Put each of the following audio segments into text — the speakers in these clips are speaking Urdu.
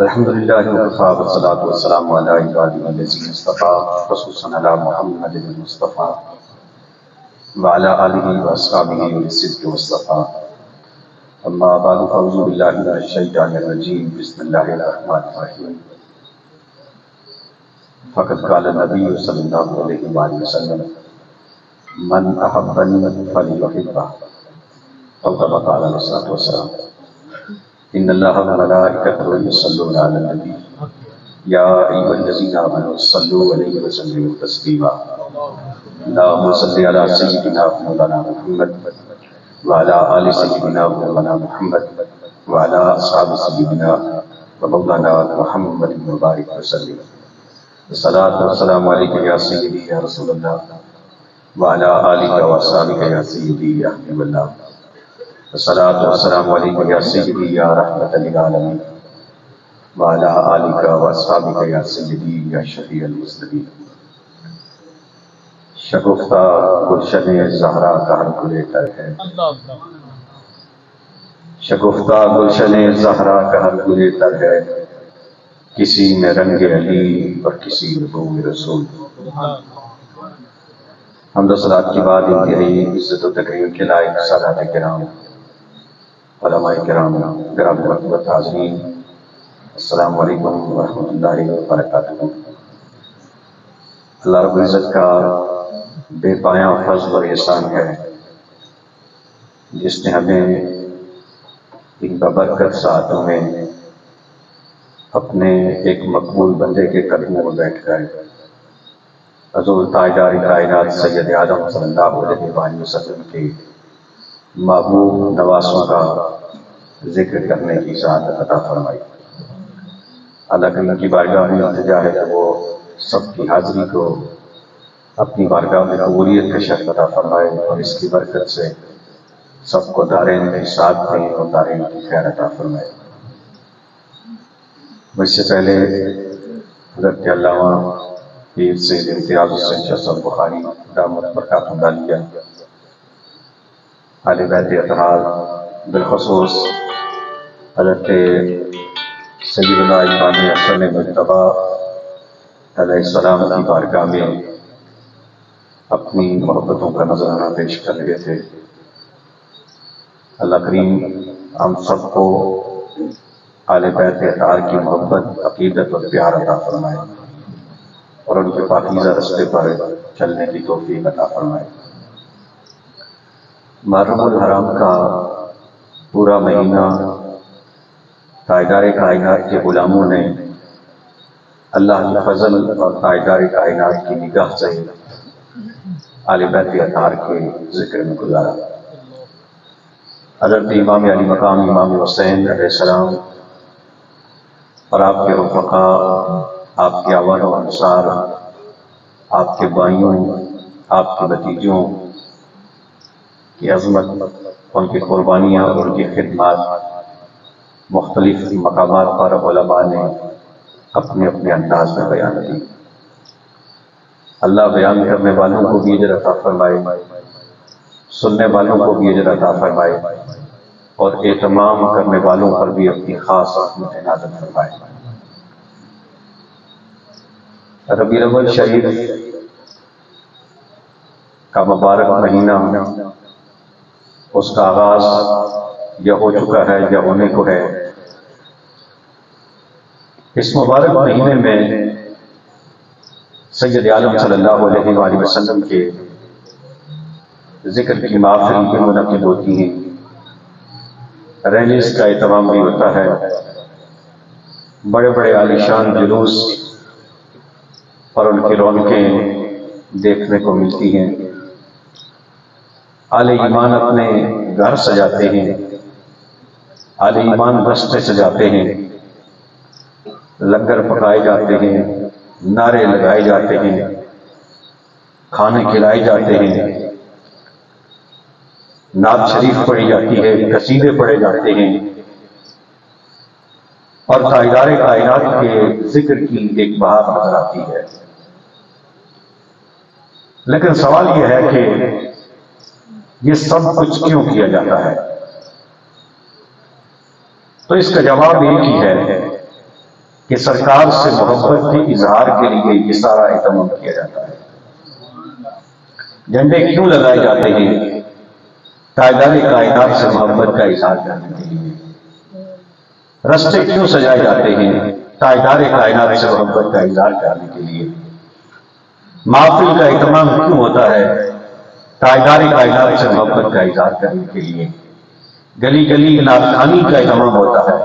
الحمد للہ وکفى والصلاة والسلام علی عباده الذین اصطفى خصوصا علی محمد المصطفى وعلى آلہ واصحابہ بالصدق والصفاء اما بعد فاعوذ باللہ من الشیطان الرجیم بسم اللہ الرحمن الرحیم فقد قال النبی صلی اللہ علیہ وآلہ وسلم من احبنی فلیحبہ او کما قال علیہ الصلوۃ والسلام ان اللہ وملائکتہ یصلون علی النبی یا ایھا الذین آمنوا صلوا علیہ وسلموا تسلیما اللہم صل علی سیدنا مولانا محمد وعلی آل سیدنا مولانا محمد وعلی اصحاب سیدنا مولانا محمد مبارک وسلم الصلاۃ والسلام علیک یا سیدی یا رسول اللہ وعلی آلک واصحابک یا سیدی یا حبیب اللہ الصلاۃ والسلام علیکم یا سیدی یا رحمت للعالمین وعلی آلک واصحابک یا سیدی یا شفیع المذنبین شگفتہ گلشن زہرا کا ہر گل تر ہے شگفتہ گلشن زہرا کا ہر گل تر ہے کسی میں رنگ علی اور کسی میں بو رسول حمد و صلوات کے بعد انتہائی عزت و تکریم کے لائق سادات کرام علماء کرام گرامی مرتبت حاضرین السلام علیکم ورحمۃ اللہ وبرکاتہ۔ اللہ رب العزت کا بے پایاں فضل اور احسان ہے جس نے ہمیں ان بابرکت ساعتوں میں اپنے ایک مقبول بندے کے قدموں میں بیٹھ کر حضور تاجدار کائنات سید عالم صلی اللہ علیہ وآلہ وسلم کے محبوب نواسوں کا ذکر کرنے کی سعادت عطا فرمائی۔ اللہ کریم کی بارگاہ میں التجا ہے کہ وہ سب کی حاضری کو اپنی بارگاہ میں قبولیت کا شرف عطا فرمائے اور اس کی برکت سے سب کو دارین کی سعادت دیں اور دارین کی خیر عطا فرمائے۔ مجھ سے پہلے حضرت علامہ پیر سید امتیاز حسین شاہ صاحب بخاری دامت برکاتہ عالیہ اہل بیت اطہار بالخصوص حضرت سیدنا امام حسن مجتبی علیہ السلام کی بارگاہ میں اپنی محبتوں کا نذرانہ پیش کر رہے تھے۔ اللہ کریم ہم سب کو اہل بیت اطہار کی محبت، عقیدت اور پیار عطا فرمائے اور ان کے پاکیزہ رستے پر چلنے کی توفیق عطا فرمائے۔ محرم الحرام کا پورا مہینہ تاجدار کائنات کے غلاموں نے اللہ کے فضل اور تاجدار کائنات کی نگاہ سے اہل بیت اطہار کے ذکر میں گزارا۔ حضرت امام علی مقام امام حسین علیہ السلام اور آپ کے رفقاء، آپ کے اعوان و انصار، آپ کے بھائیوں، آپ کے بھتیجوں کی عظمت، ان کی قربانیاں اور ان کی خدمات مختلف مقامات پر علماء نے اپنے اپنے انداز میں بیان کی۔ اللہ بیان کرنے والوں کو بھی اجر عطا فرمائے، سننے والوں کو بھی اجر عطا فرمائے اور اہتمام کرنے والوں پر بھی اپنی خاص رحمت نازل فرمائے۔ ربیع الاول شریف کا مبارک مہینہ، اس کا آغاز یا ہو چکا ہے یا ہونے کو ہے۔ اس مبارک مہینے میں سید عالم صلی اللہ علیہ وآلہ وسلم کے ذکر کی محافل بھی منعقد ہوتی ہیں، ریلیز کا اہتمام بھی ہوتا ہے، بڑے بڑے عالیشان جلوس اور ان کی رونقیں دیکھنے کو ملتی ہیں۔ اہل ایمان اپنے گھر سجاتے ہیں، اہل ایمان رستے سجاتے ہیں، لنگر پکائے جاتے ہیں، نعرے لگائے جاتے ہیں، کھانے کھلائے جاتے ہیں، نعت شریف پڑھی جاتی ہے، قصیدے پڑھے جاتے ہیں اور تاجدار کائنات کے ذکر کی ایک بہار نظر آتی ہے۔ لیکن سوال یہ ہے کہ یہ سب کچھ کیوں کیا جاتا ہے؟ تو اس کا جواب ایک ہی ہے کہ سرکار سے محبت کے اظہار کے لیے یہ سارا اہتمام کیا جاتا ہے۔ جھنڈے کیوں لگائے جاتے ہیں؟ تاجدار کائنات سے محبت کا اظہار کرنے کے لیے۔ رستے کیوں سجائے جاتے ہیں؟ تاجدار کائنات سے محبت کا اظہار کرنے کے لیے۔ محفل کا اہتمام کیوں ہوتا ہے؟ تاجدار کائنات سے محبت کا اظہار کرنے کے لیے۔ گلی گلی نعت خوانی کا اہتمام ہوتا ہے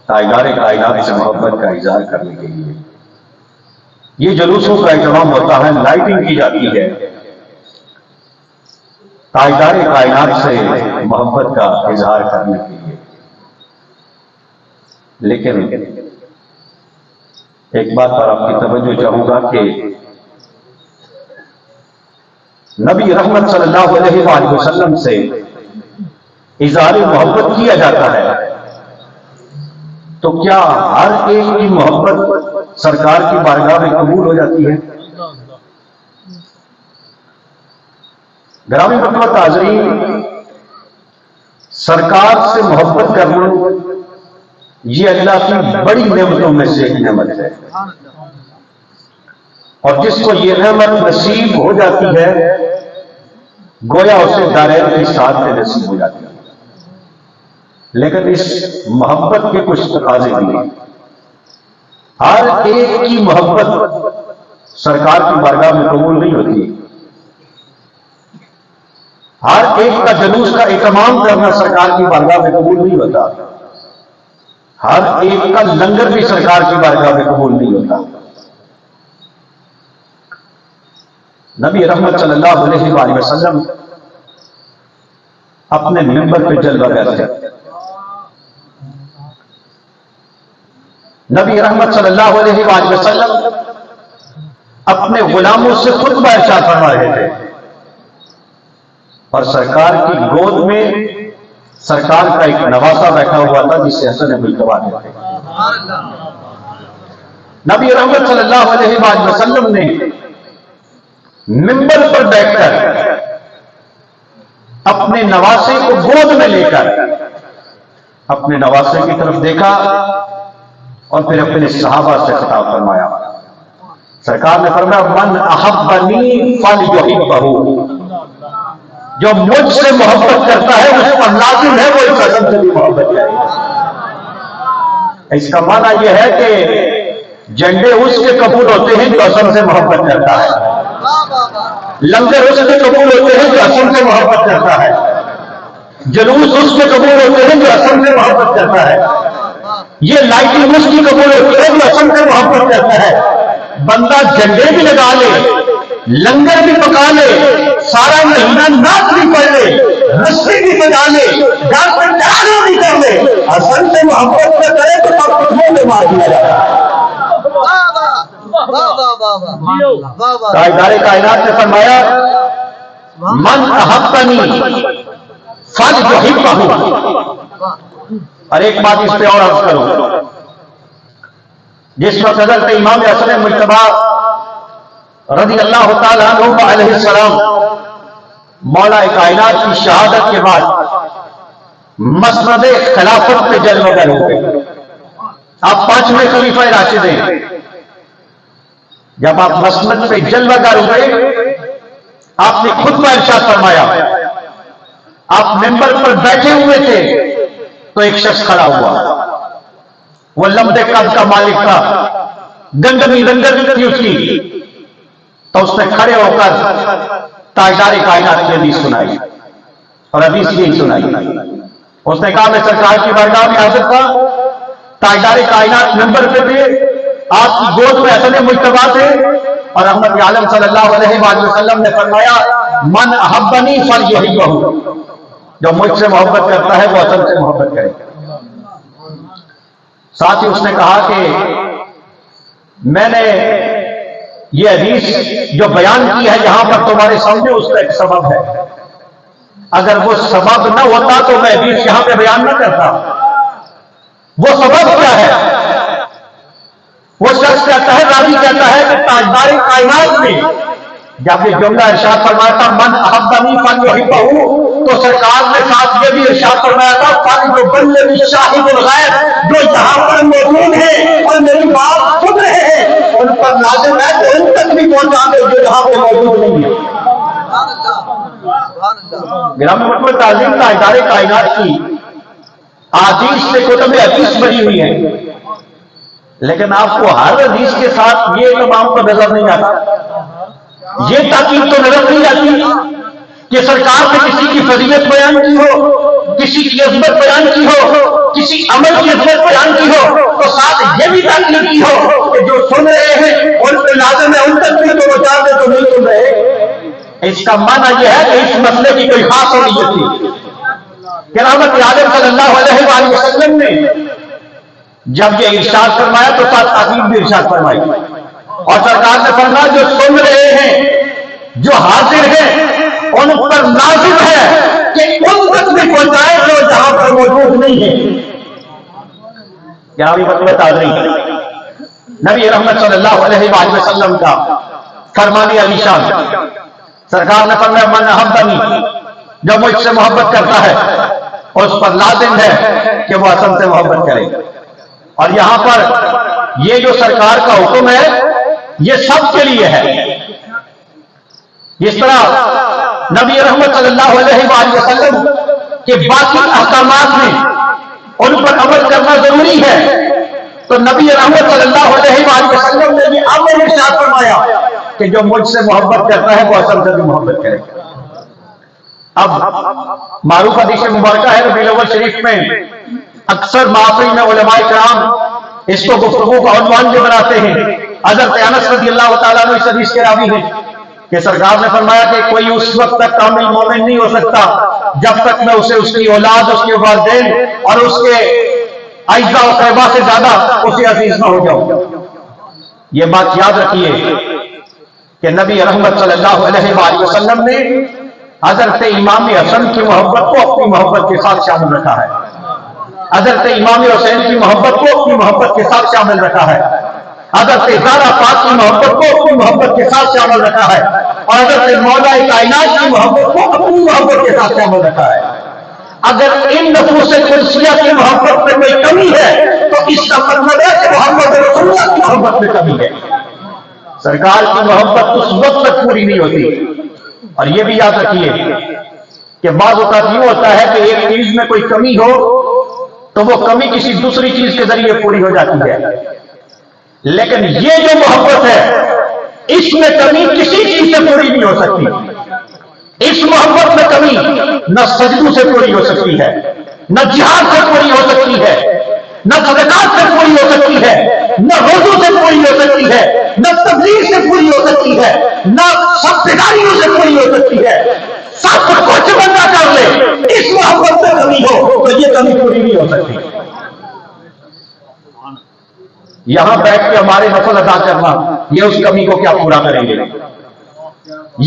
تاجدار کائنات سے محبت کا اظہار کرنے کے لیے۔ یہ جلوسوں کا اہتمام ہوتا ہے، لائٹنگ کی جاتی ہے تاجدار کائنات سے محبت کا اظہار کرنے کے لیے۔ لیکن ایک بات پر آپ کی توجہ چاہوں گا کہ نبی رحمت صلی اللہ علیہ وآلہ وسلم سے اظہار محبت کیا جاتا ہے، تو کیا ہر ایک کی محبت سرکار کی بارگاہ میں قبول ہو جاتی ہے؟ گرامی مرتبہ حاضرین، سرکار سے محبت کرنا یہ اللہ کی بڑی نعمتوں میں سے ایک نعمت ہے، اور جس کو یہ نعمت نصیب ہو جاتی ہے گویا اسے دارین کی ساتھ نصیب ہو جاتی ہے۔ لیکن اس محبت کے کچھ تقاضے بھی ہیں۔ ہر ایک کی محبت سرکار کی بارگاہ میں قبول نہیں ہوتی۔ ہر ایک کا جلوس کا اہتمام کرنا سرکار کی بارگاہ میں قبول نہیں ہوتا۔ ہر ایک کا لنگر بھی سرکار کی بارگاہ میں قبول نہیں ہوتا۔ نبی رحمت صلی اللہ علیہ وآلہ وسلم اپنے منبر پہ جلوہ کرتے ہیں۔ نبی رحمت صلی اللہ علیہ وآلہ وسلم اپنے غلاموں سے خطبہ ارشاد فرما رہے تھے، اور سرکار کی گود میں سرکار کا ایک نواسا بیٹھا ہوا تھا جسے حسن مجتبیٰ کہتے ہیں۔ نبی رحمت صلی اللہ علیہ وآلہ وسلم نے منبر پر بیٹھ کر اپنے نواسے کو گود میں لے کر اپنے نواسے کی طرف دیکھا اور پھر اپنے صحابہ سے خطاب فرمایا۔ سرکار نے فرمایا، من احبنی فلیحبہ، جو مجھ سے محبت کرتا ہے اس پر لازم ہے وہ اس قسم سے بھی محبت کرے۔ اس کا معنی یہ ہے کہ جھنڈے اس کے قبول ہوتے ہیں جو اصل سے محبت کرتا ہے، لنگر اس کے قبول ہوتے ہیں جو اصل سے محبت کرتا ہے، جلوس اس کے قبول ہوتے ہیں جو اصل سے محبت کرتا ہے، یہ لائٹنگ اس کی قبول ہوتی ہے جو اصل سے محبت کرتا ہے۔ بندہ جھنڈے بھی لگا لے، لنگر بھی پکا لے، سارا مہینہ نعت بھی پڑھ لے، رسی بھی بجا لے، گھر پر ڈرامہ بھی کر لے، اصل سے محبت نہ کرے تو سب کچھ میں مار دیا جاتا ہے۔ تاجدار کائنات نے فرمایا، من احبنی فلیحبہ۔ اور ایک بات اس پہ اور عرض کروں، جس وقت حضرت امام حسن مجتبیٰ رضی اللہ تعالیٰ عنہ علیہ السلام مولا کائنات کی شہادت کے بعد مسند خلافت پہ جلوہ گر ہو گئے۔ آپ پانچویں خلیفہ راشد ہیں۔ جب آپ مسند پہ جلوہ گر ہوئے، آپ نے خطبہ ارشاد فرمایا۔ آپ منبر پر بیٹھے ہوئے تھے تو ایک شخص کھڑا ہوا، وہ لمبے قد کا مالک تھا، گندمی لنگر تھی اس کی، تو اس نے کھڑے ہو کر تاجدار کائنات کی حدیث سنائی، اور حدیث یہی سنائی۔ اس نے کہا میں سرکار کی بارگاہ میں حاضر تھا، تاجدار کائنات منبر پہ تھے، آپ کی گود میں حسن مجتبیٰ تھے، اور رحمت عالم صلی اللہ علیہ وآلہ وسلم نے فرمایا، من احبنی فلیحبہ، جو مجھ سے محبت کرتا ہے وہ اصل سے محبت کرے۔ ساتھ ہی اس نے کہا کہ میں نے یہ حدیث جو بیان کی ہے یہاں پر تمہارے سامنے، اس کا ایک سبب ہے، اگر وہ سبب نہ ہوتا تو میں حدیث یہاں پہ بیان نہ کرتا۔ وہ سبب کیا ہے؟ وہ شخص کہتا ہے، راوی کہتا ہے کہ تاجدار کائنات میں جب یہ جملہ ارشاد فرمایا تھا من احبنی فلیحبہ، تو سرکار نے ساتھ یہ بھی ارشاد فرمایا تھا فلیبلغ شاہد الغیب، جو یہاں پر موجود ہے اور میری پر لازم ہے کہ ان تک بھی پہنچا دے جو یہاں پہ موجود نہیں ہے۔ گرامی محترم تعظیم کا ادارے کائنات کی احادیث سے کتب حدیث بنی ہوئی ہے، لیکن آپ کو ہر حدیث کے ساتھ یہ تمام کو نظر نہیں آتا، یہ تاکید تو نظر نہیں آتی کہ سرکار نے کسی کی فضیلت بیان کی ہو، کسی کی عظمت بیان کی ہو، کسی عمل کی عظمت بیان کی ہو، تو ساتھ یہ بھی تاکید کی ہو کہ جو سن رہے ہیں ان پہ لازم ہے ان تک بھی تو بتا دے تو نہیں سن رہے۔ اس کا معنی یہ ہے کہ اس مسئلے کی کوئی خاص اہمیت تھی۔ کرامت عالم صلی اللہ علیہ وآلہ وسلم نے جب یہ ارشاد فرمایا تو ساتھ تاکید بھی ارشاد فرمائی، اور سرکار نے فرمایا جو سن رہے ہیں، جو حاضر ہیں، ان پر لازم ہے کہ ان تک بھی پہنچائے جو جہاں پر موجود نہیں ہے۔ گرامی محترم حاضرین، نبی رحمت صلی اللہ علیہ وآلہ وسلم کا فرمان علی شان، سرکار نے فرمایا من احبنی، جو مجھ سے محبت کرتا ہے اس پر لازم ہے کہ وہ حسن سے محبت کرے۔ اور یہاں پر یہ جو سرکار کا حکم ہے یہ سب کے لیے ہے۔ جس طرح نبی رحمت صلی اللہ علیہ وآلہ وسلم کے باقی احکامات میں ان پر عمل کرنا ضروری ہے، تو نبی رحمت صلی اللہ علیہ وآلہ وسلم نے یہ امر ارشاد فرمایا کہ جو مجھ سے محبت کرتا ہے وہ حسن سے بھی محبت کرے۔ اب معروف حدیث مبارکہ ہے ربیع الاول شریف میں اکثر محافل میں علماء کرام اس کو گفتگو کا عنوان بھی بناتے ہیں۔ حضرت انس رضی اللہ تعالیٰ عنہ اس حدیث کے راوی ہیں کہ سرکار نے فرمایا کہ کوئی اس وقت تک کامل مومن نہیں ہو سکتا جب تک میں اسے اس کی اولاد، اس کے والدین اور اس کے اعزاء و اقرباء سے زیادہ اسے عزیز نہ ہو جاؤں۔ یہ بات یاد رکھیے کہ نبی رحمت صلی اللہ علیہ وآلہ وسلم نے حضرت امام حسن کی محبت کو اپنی محبت کے ساتھ شامل رکھا ہے، حضرت امام حسین کی محبت کو اپنی محبت کے ساتھ شامل رکھا ہے، حضرت زہرا پاک کی محبت کو اپنی محبت کے ساتھ شامل رکھا ہے، اور حضرت مولا کائنات کی محبت کو اپنی محبت کے ساتھ شامل رکھا ہے۔ اگر ان نفوس قدسیہ کی محبت میں کوئی کمی ہے تو اس کا مطلب ہے کہ محمد رسول اللہ کی محبت میں کمی ہے۔ سرکار کی محبت اس وقت تک پوری نہیں ہوتی۔ اور یہ بھی یاد رکھیے کہ بعض اوقات یوں ہوتا ہے کہ ایک چیز میں کوئی کمی ہو تو وہ کمی کسی دوسری چیز کے ذریعے پوری ہو جاتی ہے، لیکن یہ جو محبت ہے اس میں کمی کسی چیز سے پوری نہیں ہو سکتی۔ اس محبت میں کمی نہ سجدوں سے پوری ہو سکتی ہے، نہ جہاد سے پوری ہو سکتی ہے، نہ صدقات سے پوری ہو سکتی ہے، نہ روزوں سے پوری ہو سکتی ہے، نہ تبلیغ سے پوری ہو سکتی ہے، نہ سب بیداریوں سے پوری ہو سکتی ہے۔ سب کچھ بندہ کر لے، اس محبت میں کمی ہو تو یہ کمی پوری نہیں ہو سکتی۔ یہاں بیٹھ کے ہمارے نفل ادا کرنا یہ اس کمی کو کیا پورا کریں گے؟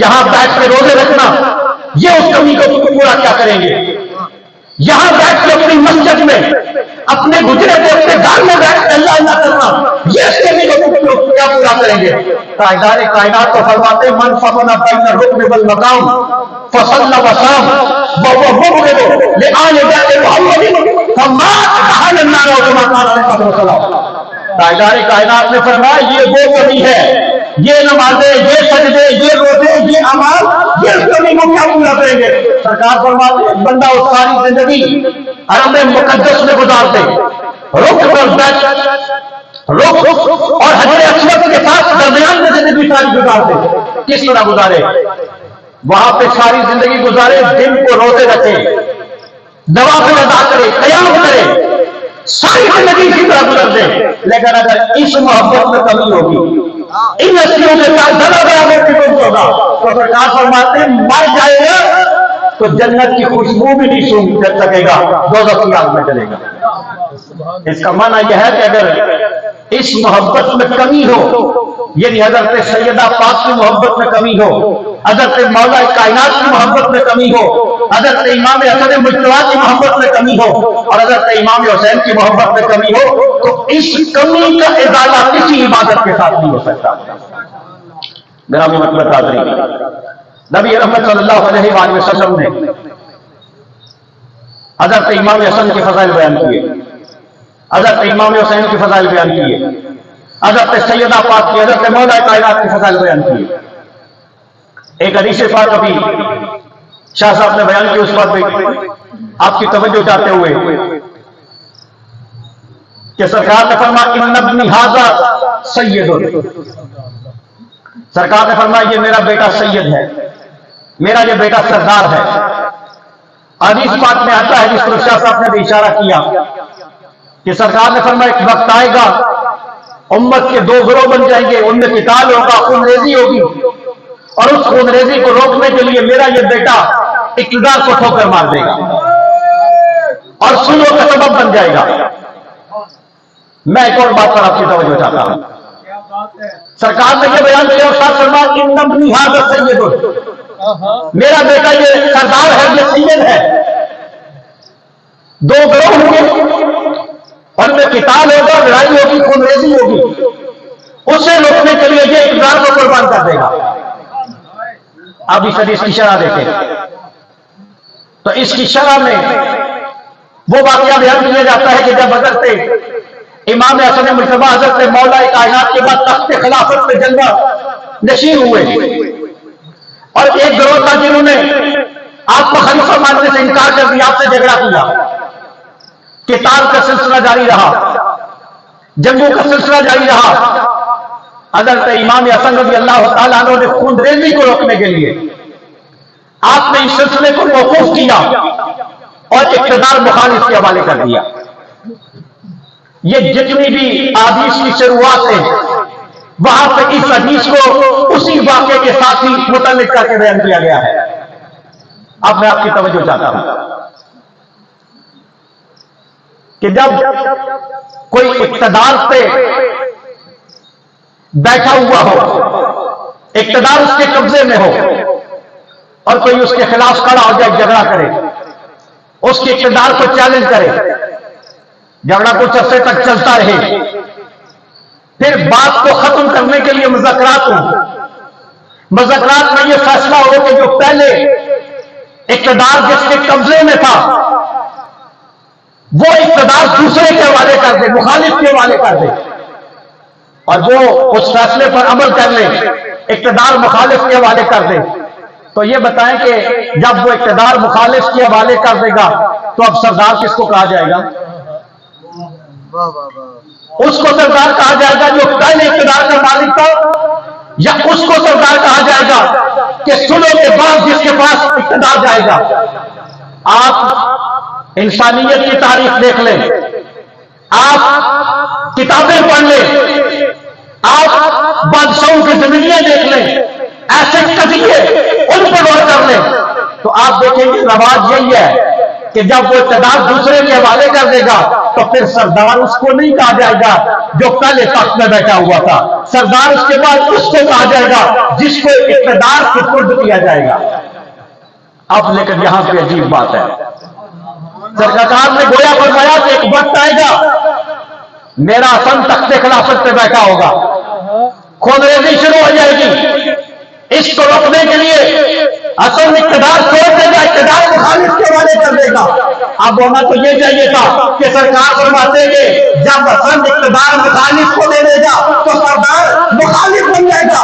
یہاں بیٹھ کے روزے رکھنا یہ اس کمی کو پورا کیا کریں گے؟ یہاں بیٹھ کے اپنی مسجد میں اپنے گجرے کو اپنے گھر میں بیٹھ کے اللہ اللہ کرنا یہ اس کمی کو کیا پورا کریں گے؟ تاجدار کائنات کو فرماتے من فمن بین الرکن والمقام فصلى وصام وهو مبغض لآل بیت محمد فمات دخل النار وما كان عليه من صلاة۔ تاجدار کائنات نے فرمایا یہ وہ کمی ہے، یہ نمازیں، یہ سجدے، یہ روزے، یہ اعمال یہ اس کمی کو کیا پورا کریں گے؟ سرکار فرماتے بندہ اس ساری زندگی حرم مقدس میں گزارتے، رکن پر بیٹھ رکن اور حجر اسود کے ساتھ درمیان میں زندگی ساری گزارتے، کس طرح گزارے؟ وہاں پہ ساری زندگی گزارے، دن کو روزے رکھے، نوافل ادا کرے، قیام کرے، ساری زندگی اسی طرح گزر دے، لیکن اگر اس محبت میں کمی ہوگی، ان ہستیوں کے ساتھ ذرا برابر بھی کچھ ہوگا تو سرکار فرماتے ہیں مر جائے گا تو جنت کی خوشبو بھی نہیں سونگھ سکے گا، دوزخ کی آگ میں چلے گا۔ اس کا معنی یہ ہے کہ اگر اس محبت میں کمی ہو، یعنی حضرت سیدہ پاک کی محبت میں کمی ہو، حضرت مولا کائنات کی محبت میں کمی ہو، حضرت امام حسن مجتبی کی محبت میں کمی ہو اور حضرت امام حسین کی محبت میں کمی ہو تو اس کمی کا ازالہ کسی عبادت کے ساتھ نہیں ہو سکتا۔ گرامی محترم حاضرین، نبی رحمت صلی اللہ علیہ وآلہ وسلم نے حضرت امام حسن کے فضائل بیان کیے، حضرت امام حسین کے فضائل بیان کیے، حضرت سیدہ پاک کی، حضرت مولا کائنات کی فضائل بیان کیے. ایک حدیث پاک ابھی شاہ صاحب نے بیان کی، اس پر بھی آپ کی توجہ چاہتے ہوئے کہ سرکار نے فرمایا ان ابنی ھذا سید، سرکار نے فرمایا یہ میرا بیٹا سید ہے، میرا یہ بیٹا سردار ہے. حدیث پاک میں آتا ہے، جس پر شاہ صاحب نے بھی اشارہ کیا کہ سرکار نے فرمایا ایک وقت آئے گا امت کے دو گروہ بن جائیں گے، ان میں قتال ہوگا، خون ریزی ہوگی، اور اس خون ریزی کو روکنے کے لیے میرا یہ بیٹا اقتدار کو ٹھوکر مار دے گا اور سلو کا سبب بن جائے گا. میں ایک اور بات پر آپ کی توجہ چاہتا ہوں. سرکار نے یہ بیان کیا، ساتھ فرمایا ان ابنی ھذا سید، میرا بیٹا یہ سردار ہے، یہ سید ہے. دو گروہ ہوں گے، ان میں قتال ہوگا، لڑائی ہوگی، خون ریزی ہوگی، اسے روکنے کے لیے یہ اقتدار کو قربان کر دے گا. آپ اس حدیث کی شرح دیکھیں تو اس کی شرح میں وہ واقعہ بیان کیا جاتا ہے کہ جب حضرت امام حسن مجتبی حضرت مولا کائنات کے بعد تخت خلافت پہ جلوہ نشین ہوئے، اور ایک گروہ تھا جنہوں نے آپ کو خلیفہ ماننے سے انکار کر دیا، آپ سے جھگڑا کیا، قتال کا سلسلہ جاری رہا، جنگوں کا سلسلہ جاری رہا. حضرت امام حسن رضی اللہ تعالیٰ عنہ نے خون ریزی کو روکنے کے لیے آپ نے اس سلسلے کو موقوف کیا اور اقتدار مخالف کے حوالے کر دیا. یہ جتنی بھی احادیث کی شروعات ہے وہاں پہ اس حدیث کو اسی واقعے کے ساتھ ہی متعلق کر کے بیان کیا گیا ہے. اب میں آپ کی توجہ چاہتا ہوں کہ جب کوئی اقتدار پہ بیٹھا ہوا ہو، اقتدار اس کے قبضے میں ہو، اور کوئی اس کے خلاف کھڑا ہو جائے، جھگڑا کرے، اس کے اقتدار کو چیلنج کرے، جھگڑا کچھ عرصے تک چلتا رہے، پھر بات کو ختم کرنے کے لیے مذاکرات ہوں، مذاکرات میں یہ فیصلہ ہو کہ جو پہلے اقتدار جس کے قبضے میں تھا وہ اقتدار دوسرے کے حوالے کر دے، مخالف کے حوالے کر دے، اور وہ اس فیصلے پر عمل کر لے، اقتدار مخالف کے حوالے کر دے. تو یہ بتائیں کہ جب وہ اقتدار مخالف کے حوالے کر دے گا تو اب سردار کس کو کہا جائے گا؟ اس کو سردار کہا جائے گا جو پہلے اقتدار کا مالک تھا، یا اس کو سردار کہا جائے گا کہ سلو کے بعد جس کے پاس اقتدار جائے گا؟ آپ انسانیت کی تاریخ دیکھ لیں، آپ کتابیں پڑھ لیں، آپ بادشاہوں کی زندگیاں دیکھ لیں، ایسے قضیے ان پر غور کر لیں تو آپ دیکھیں گے رواج یہی ہے کہ جب وہ اقتدار دوسرے کے حوالے کر دے گا تو پھر سردار اس کو نہیں کہا جائے گا جو پہلے تخت میں بیٹھا ہوا تھا، سردار اس کے بعد اس کو کہا جائے گا جس کو اقتدار سپرد کیا جائے گا. اب لیکن یہاں پہ عجیب بات ہے، سرکار نے گویا فرمایا کہ ایک وقت آئے گا میرا حسن تخت خلافت پہ بیٹھا ہوگا، خون ریزی شروع ہو جائے گی، اس کو روکنے کے لیے حسن اقتدار چھوڑ دے گا، اقتدار مخالف کے حوالے کر دے گا. اب ہونا تو یہ چاہیے تھا کہ سرکار فرماتے کہ جب حسن اقتدار مخالف کو دے دے گا تو سردار مخالف بن جائے گا.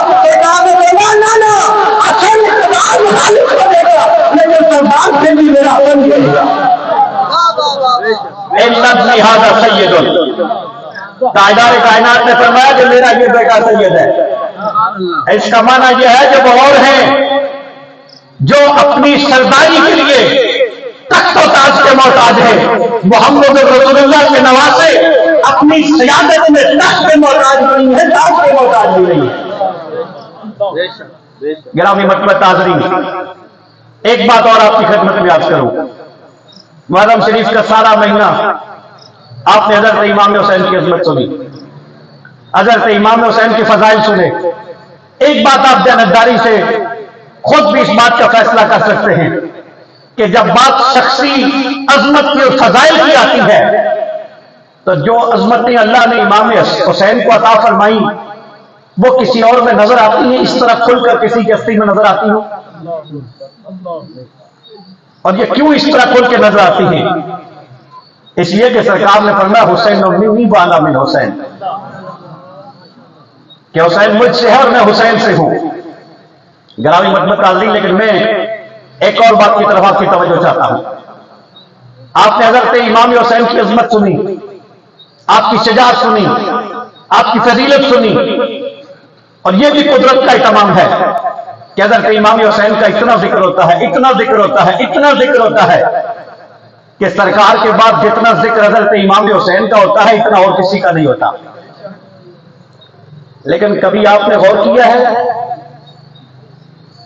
حسن اقتدار مخالف کو دے گا لیکن سردار سے بھی میرا حسن دے گا. ھذا سید، تاجدار کائنات نے فرمایا کہ میرا یہ بیٹا سید ہے. اس کا معنی یہ ہے کہ وہ اور ہیں جو اپنی سرداری کے لیے تخت و تاج کے محتاج ہیں، محمد رسول اللہ کے نواسے اپنی سیادت میں تخت کے محتاج نہیں ہے، تاج کے محتاج بھی نہیں ہے. گرامی مرتبہ حاضرین، ایک بات اور آپ کی خدمت میں عرض کروں. محرم شریف کا سارا مہینہ آپ نے حضرت امام حسین کی عظمت سنی، حضرت امام حسین کی فضائل سنے. ایک بات آپ جانبداری سے خود بھی اس بات کا فیصلہ کر سکتے ہیں کہ جب بات شخصی عظمت کی اور فضائل کی آتی ہے تو جو عظمتیں اللہ نے امام حسین کو عطا فرمائی وہ کسی اور میں نظر آتی ہیں، اس طرح کھل کر کسی کی ہستی میں نظر آتی ہوں. اور یہ کیوں اس طرح کھل کے نظر آتی ہیں؟ اس لیے کہ سرکار نے فرمایا حسین منی وانا من حسین، کہ حسین مجھ سے ہے اور میں حسین سے ہوں. گرامی مدمت عظیم، لیکن میں ایک اور بات کی طرف آپ کی توجہ چاہتا ہوں. آپ نے حضرت امام حسین کی عظمت سنی، آپ کی شجاعت سنی، آپ کی فضیلت سنی، اور یہ بھی قدرت کا اہتمام ہے کہ حضرت امام حسین کا اتنا ذکر ہوتا ہے، اتنا ذکر ہوتا ہے، اتنا ذکر ہوتا ہے کہ سرکار کے بعد جتنا ذکر حضرت امام حسین کا ہوتا ہے اتنا اور کسی کا نہیں ہوتا. لیکن کبھی آپ نے غور کیا ہے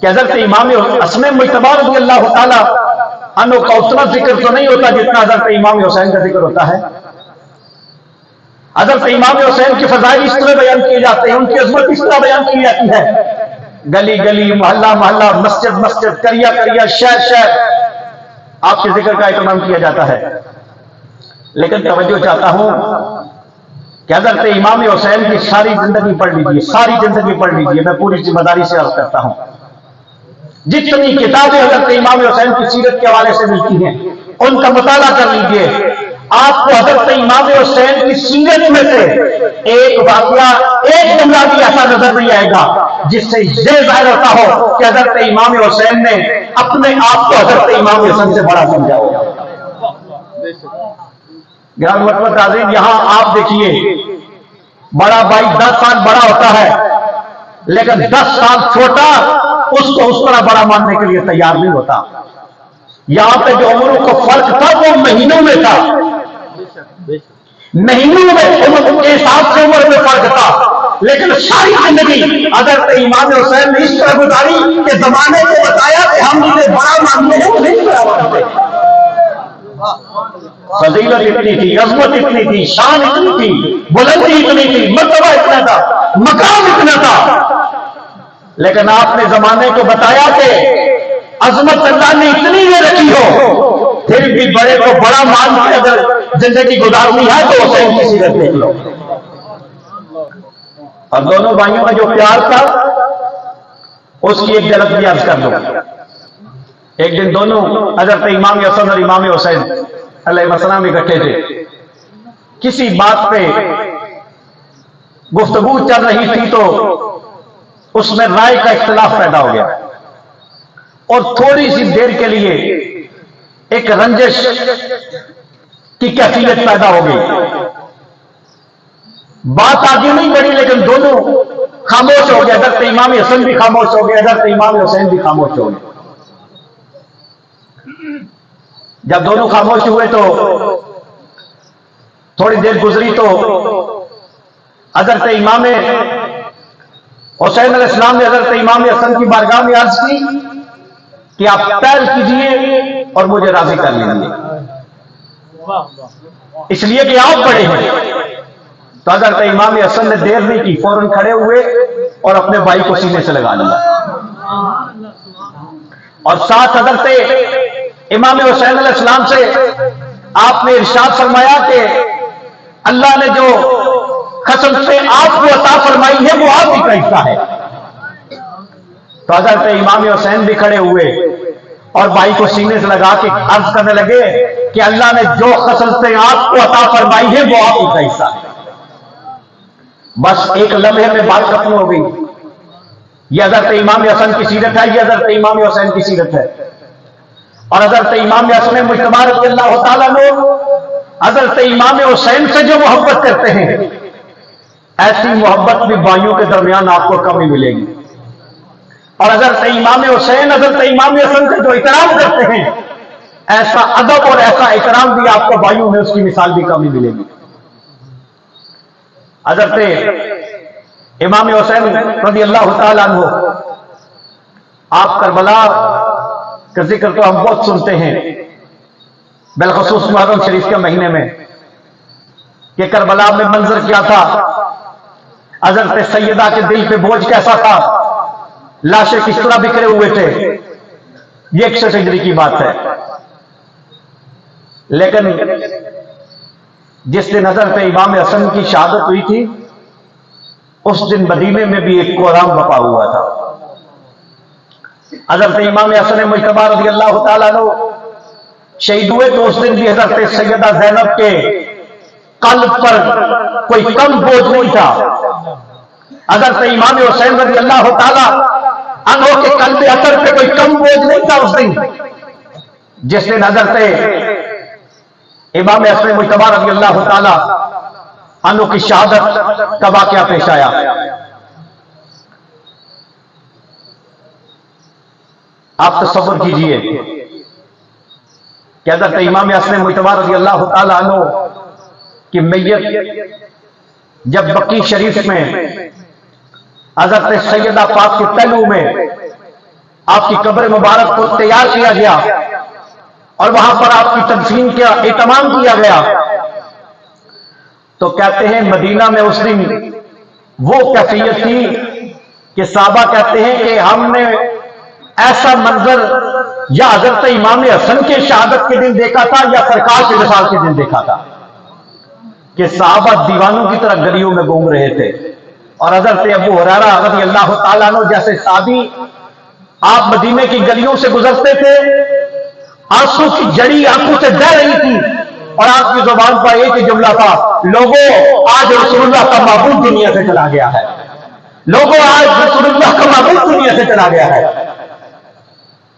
کہ حضرت امام اسم مجتبی رضی اللہ تعالی عنہ کا اتنا ذکر تو نہیں ہوتا جتنا حضرت امام حسین کا ذکر ہوتا ہے. حضرت امام حسین کی فضائل اس طرح بیان کیے جاتے ہیں، ان کی عظمت اس طرح بیان کی جاتی ہے، گلی گلی، محلہ محلہ، مسجد مسجد، کریا کریا، شہر شہر آپ کے ذکر کا اہتمام کیا جاتا ہے. لیکن توجہ چاہتا ہوں کہ حضرت امام حسین کی ساری زندگی پڑھ لیجیے، ساری زندگی پڑھ لیجیے. میں پوری ذمہ داری سے عرض کرتا ہوں، جتنی کتابیں حضرت امام حسین کی سیرت کے حوالے سے ملتی ہیں ان کا مطالعہ کر لیجیے. آپ کو حضرت امام حسین کی سیرت میں سے ایک واقعہ، ایک جملہ بھی ایسا نظر نہیں آئے گا جس سے یہ ظاہر ہوتا ہو کہ حضرت امام حسین نے اپنے آپ کو حضرت امام حسین سے بڑا سمجھا ہو. گرامی مدمت عظیم، یہاں آپ دیکھیے، بڑا بھائی 10 سال بڑا ہوتا ہے لیکن 10 سال چھوٹا اس کو اس طرح بڑا ماننے کے لیے تیار نہیں ہوتا. یہاں پہ جو عمروں کو فرق تھا وہ مہینوں میں تھا، مہینوں میں عمر کے حساب سے عمر میں فرق تھا. لیکن ساری زندگی حضرت امام حسین نے اس طرح گزاری کہ زمانے کو بتایا کہ ہم انہیں بڑا مانتے ہیں، وہ نہیں بڑا مانتے. فضیلت اتنی تھی، عظمت اتنی تھی، شان اتنی تھی، بلندی اتنی تھی، مرتبہ اتنا تھا، مقام اتنا تھا. لیکن آپ نے زمانے کو بتایا کہ عظمت اللہ نے اتنی نہ رکھی ہو، پھر بھی بڑے کو بڑا مان کے اگر زندگی گزارنی ہے تو حسین کی سیرت دیکھ لو. اور دونوں بھائیوں کا جو پیار تھا اس کی ایک جھلک بھی عرض کر دو. ایک دن دونوں حضرت امام حسن اور امام حسین علیہ السلام اکٹھے تھے. کسی بات پہ گفتگو چل رہی تھی تو اس میں رائے کا اختلاف پیدا ہو گیا اور تھوڑی سی دیر کے لیے ایک رنجش کی کیفیت پیدا ہو گئی. بات آگے نہیں بڑھی لیکن دونوں خاموش ہو گئے. حضرت امام حسن بھی خاموش ہو گئے، حضرت امام حسین بھی خاموش ہو گئے. جب دونوں خاموش ہوئے تو تھوڑی دیر گزری تو حضرت امام حسین علیہ السلام نے حضرت امام حسن کی بارگاہ میں عرض کی کہ آپ پہل کیجئے اور مجھے راضی کر لیجیے، اس لیے کہ آپ بڑے ہیں. تو حضرت امام حسن نے دیر نہیں کی، فوراً کھڑے ہوئے اور اپنے بھائی کو سینے سے لگا لیا. اور ساتھ حضرت امام حسین علیہ السلام سے آپ نے ارشاد فرمایا کہ اللہ نے جو قسم سے آپ کو عطا فرمائی ہے وہ آپ ہی کا حصہ ہے. تو حضرت امام حسین بھی کھڑے ہوئے اور بھائی کو سینے سے لگا کے عرض کرنے لگے کہ اللہ نے جو قسم سے آپ کو عطا فرمائی ہے وہ آپ ہی کا حصہ ہے. بس ایک لمحے میں بات ختم ہو گئی. یہ حضرت امام حسن کی سیرت ہے، یہ حضرت امام حسین کی سیرت ہے. اور حضرت امام حسن مجتبی رضی اللہ تعالیٰ عنہ حضرت امام حسین سے جو محبت کرتے ہیں ایسی محبت بھی بھائیوں کے درمیان آپ کو کم ہی ملے گی. اور حضرت امام حسین حضرت امام حسن سے جو احترام کرتے ہیں ایسا ادب اور ایسا احترام بھی آپ کو بھائیوں میں اس کی مثال بھی کم ہی ملے گی. حضرت امام حسین رضی اللہ تعالیٰ عنہ، آپ کربلا کا ذکر تو ہم بہت سنتے ہیں، بالخصوص محرم شریف کے مہینے میں، کہ کربلا میں منظر کیا تھا، حضرت سیدہ کے دل پہ بوجھ کیسا تھا، لاشیں کس طرح بکھرے ہوئے تھے. یہ 100 ہجری کی بات ہے. لیکن جس دن حضرت امام حسن کی شہادت ہوئی تھی اس دن مدینے میں بھی ایک کوہرام بپا ہوا تھا. حضرت امام حسن مجتبی رضی اللہ تعالیٰ عنہ شہید ہوئے تو اس دن بھی حضرت سیدہ زینب کے قلب پر کوئی کم بوجھ نہیں تھا. حضرت امام حسین رضی اللہ تعالی عنہ کے قلب اثر پہ کوئی کم بوجھ نہیں تھا اس دن، جس دن حضرت امام حسن مجتبی رضی اللہ تعالی عنہ کی شہادت کا واقعہ پیش آیا۔ آپ تصور کیجئے کہ حضرت امام حسن مجتبی رضی اللہ تعالی عنہ کی میت جب بقیع شریف میں حضرت سیدہ پاک کے پہلو میں آپ کی قبر مبارک کو تیار کیا گیا اور وہاں پر آپ کی تدفین کا اہتمام کیا گیا، تو کہتے ہیں مدینہ میں اس دن وہ کیفیت تھی کہ صحابہ کہتے ہیں کہ ہم نے ایسا منظر یا حضرت امام حسن کے شہادت کے دن دیکھا تھا یا سرکار کے وصال کے دن دیکھا تھا کہ صحابہ دیوانوں کی طرح گلیوں میں گھوم رہے تھے، اور حضرت ابو ہریرہ رضی اللہ تعالیٰ عنہ جیسے صحابی آپ مدینے کی گلیوں سے گزرتے تھے، آنسو کی جڑی آنکھوں سے بہہ رہی تھی اور آپ کی زبان پر ایک ہی جملہ تھا، لوگوں آج رسول اللہ کا معبود دنیا سے چلا گیا ہے، لوگوں آج رسول اللہ کا معبود دنیا سے چلا گیا ہے۔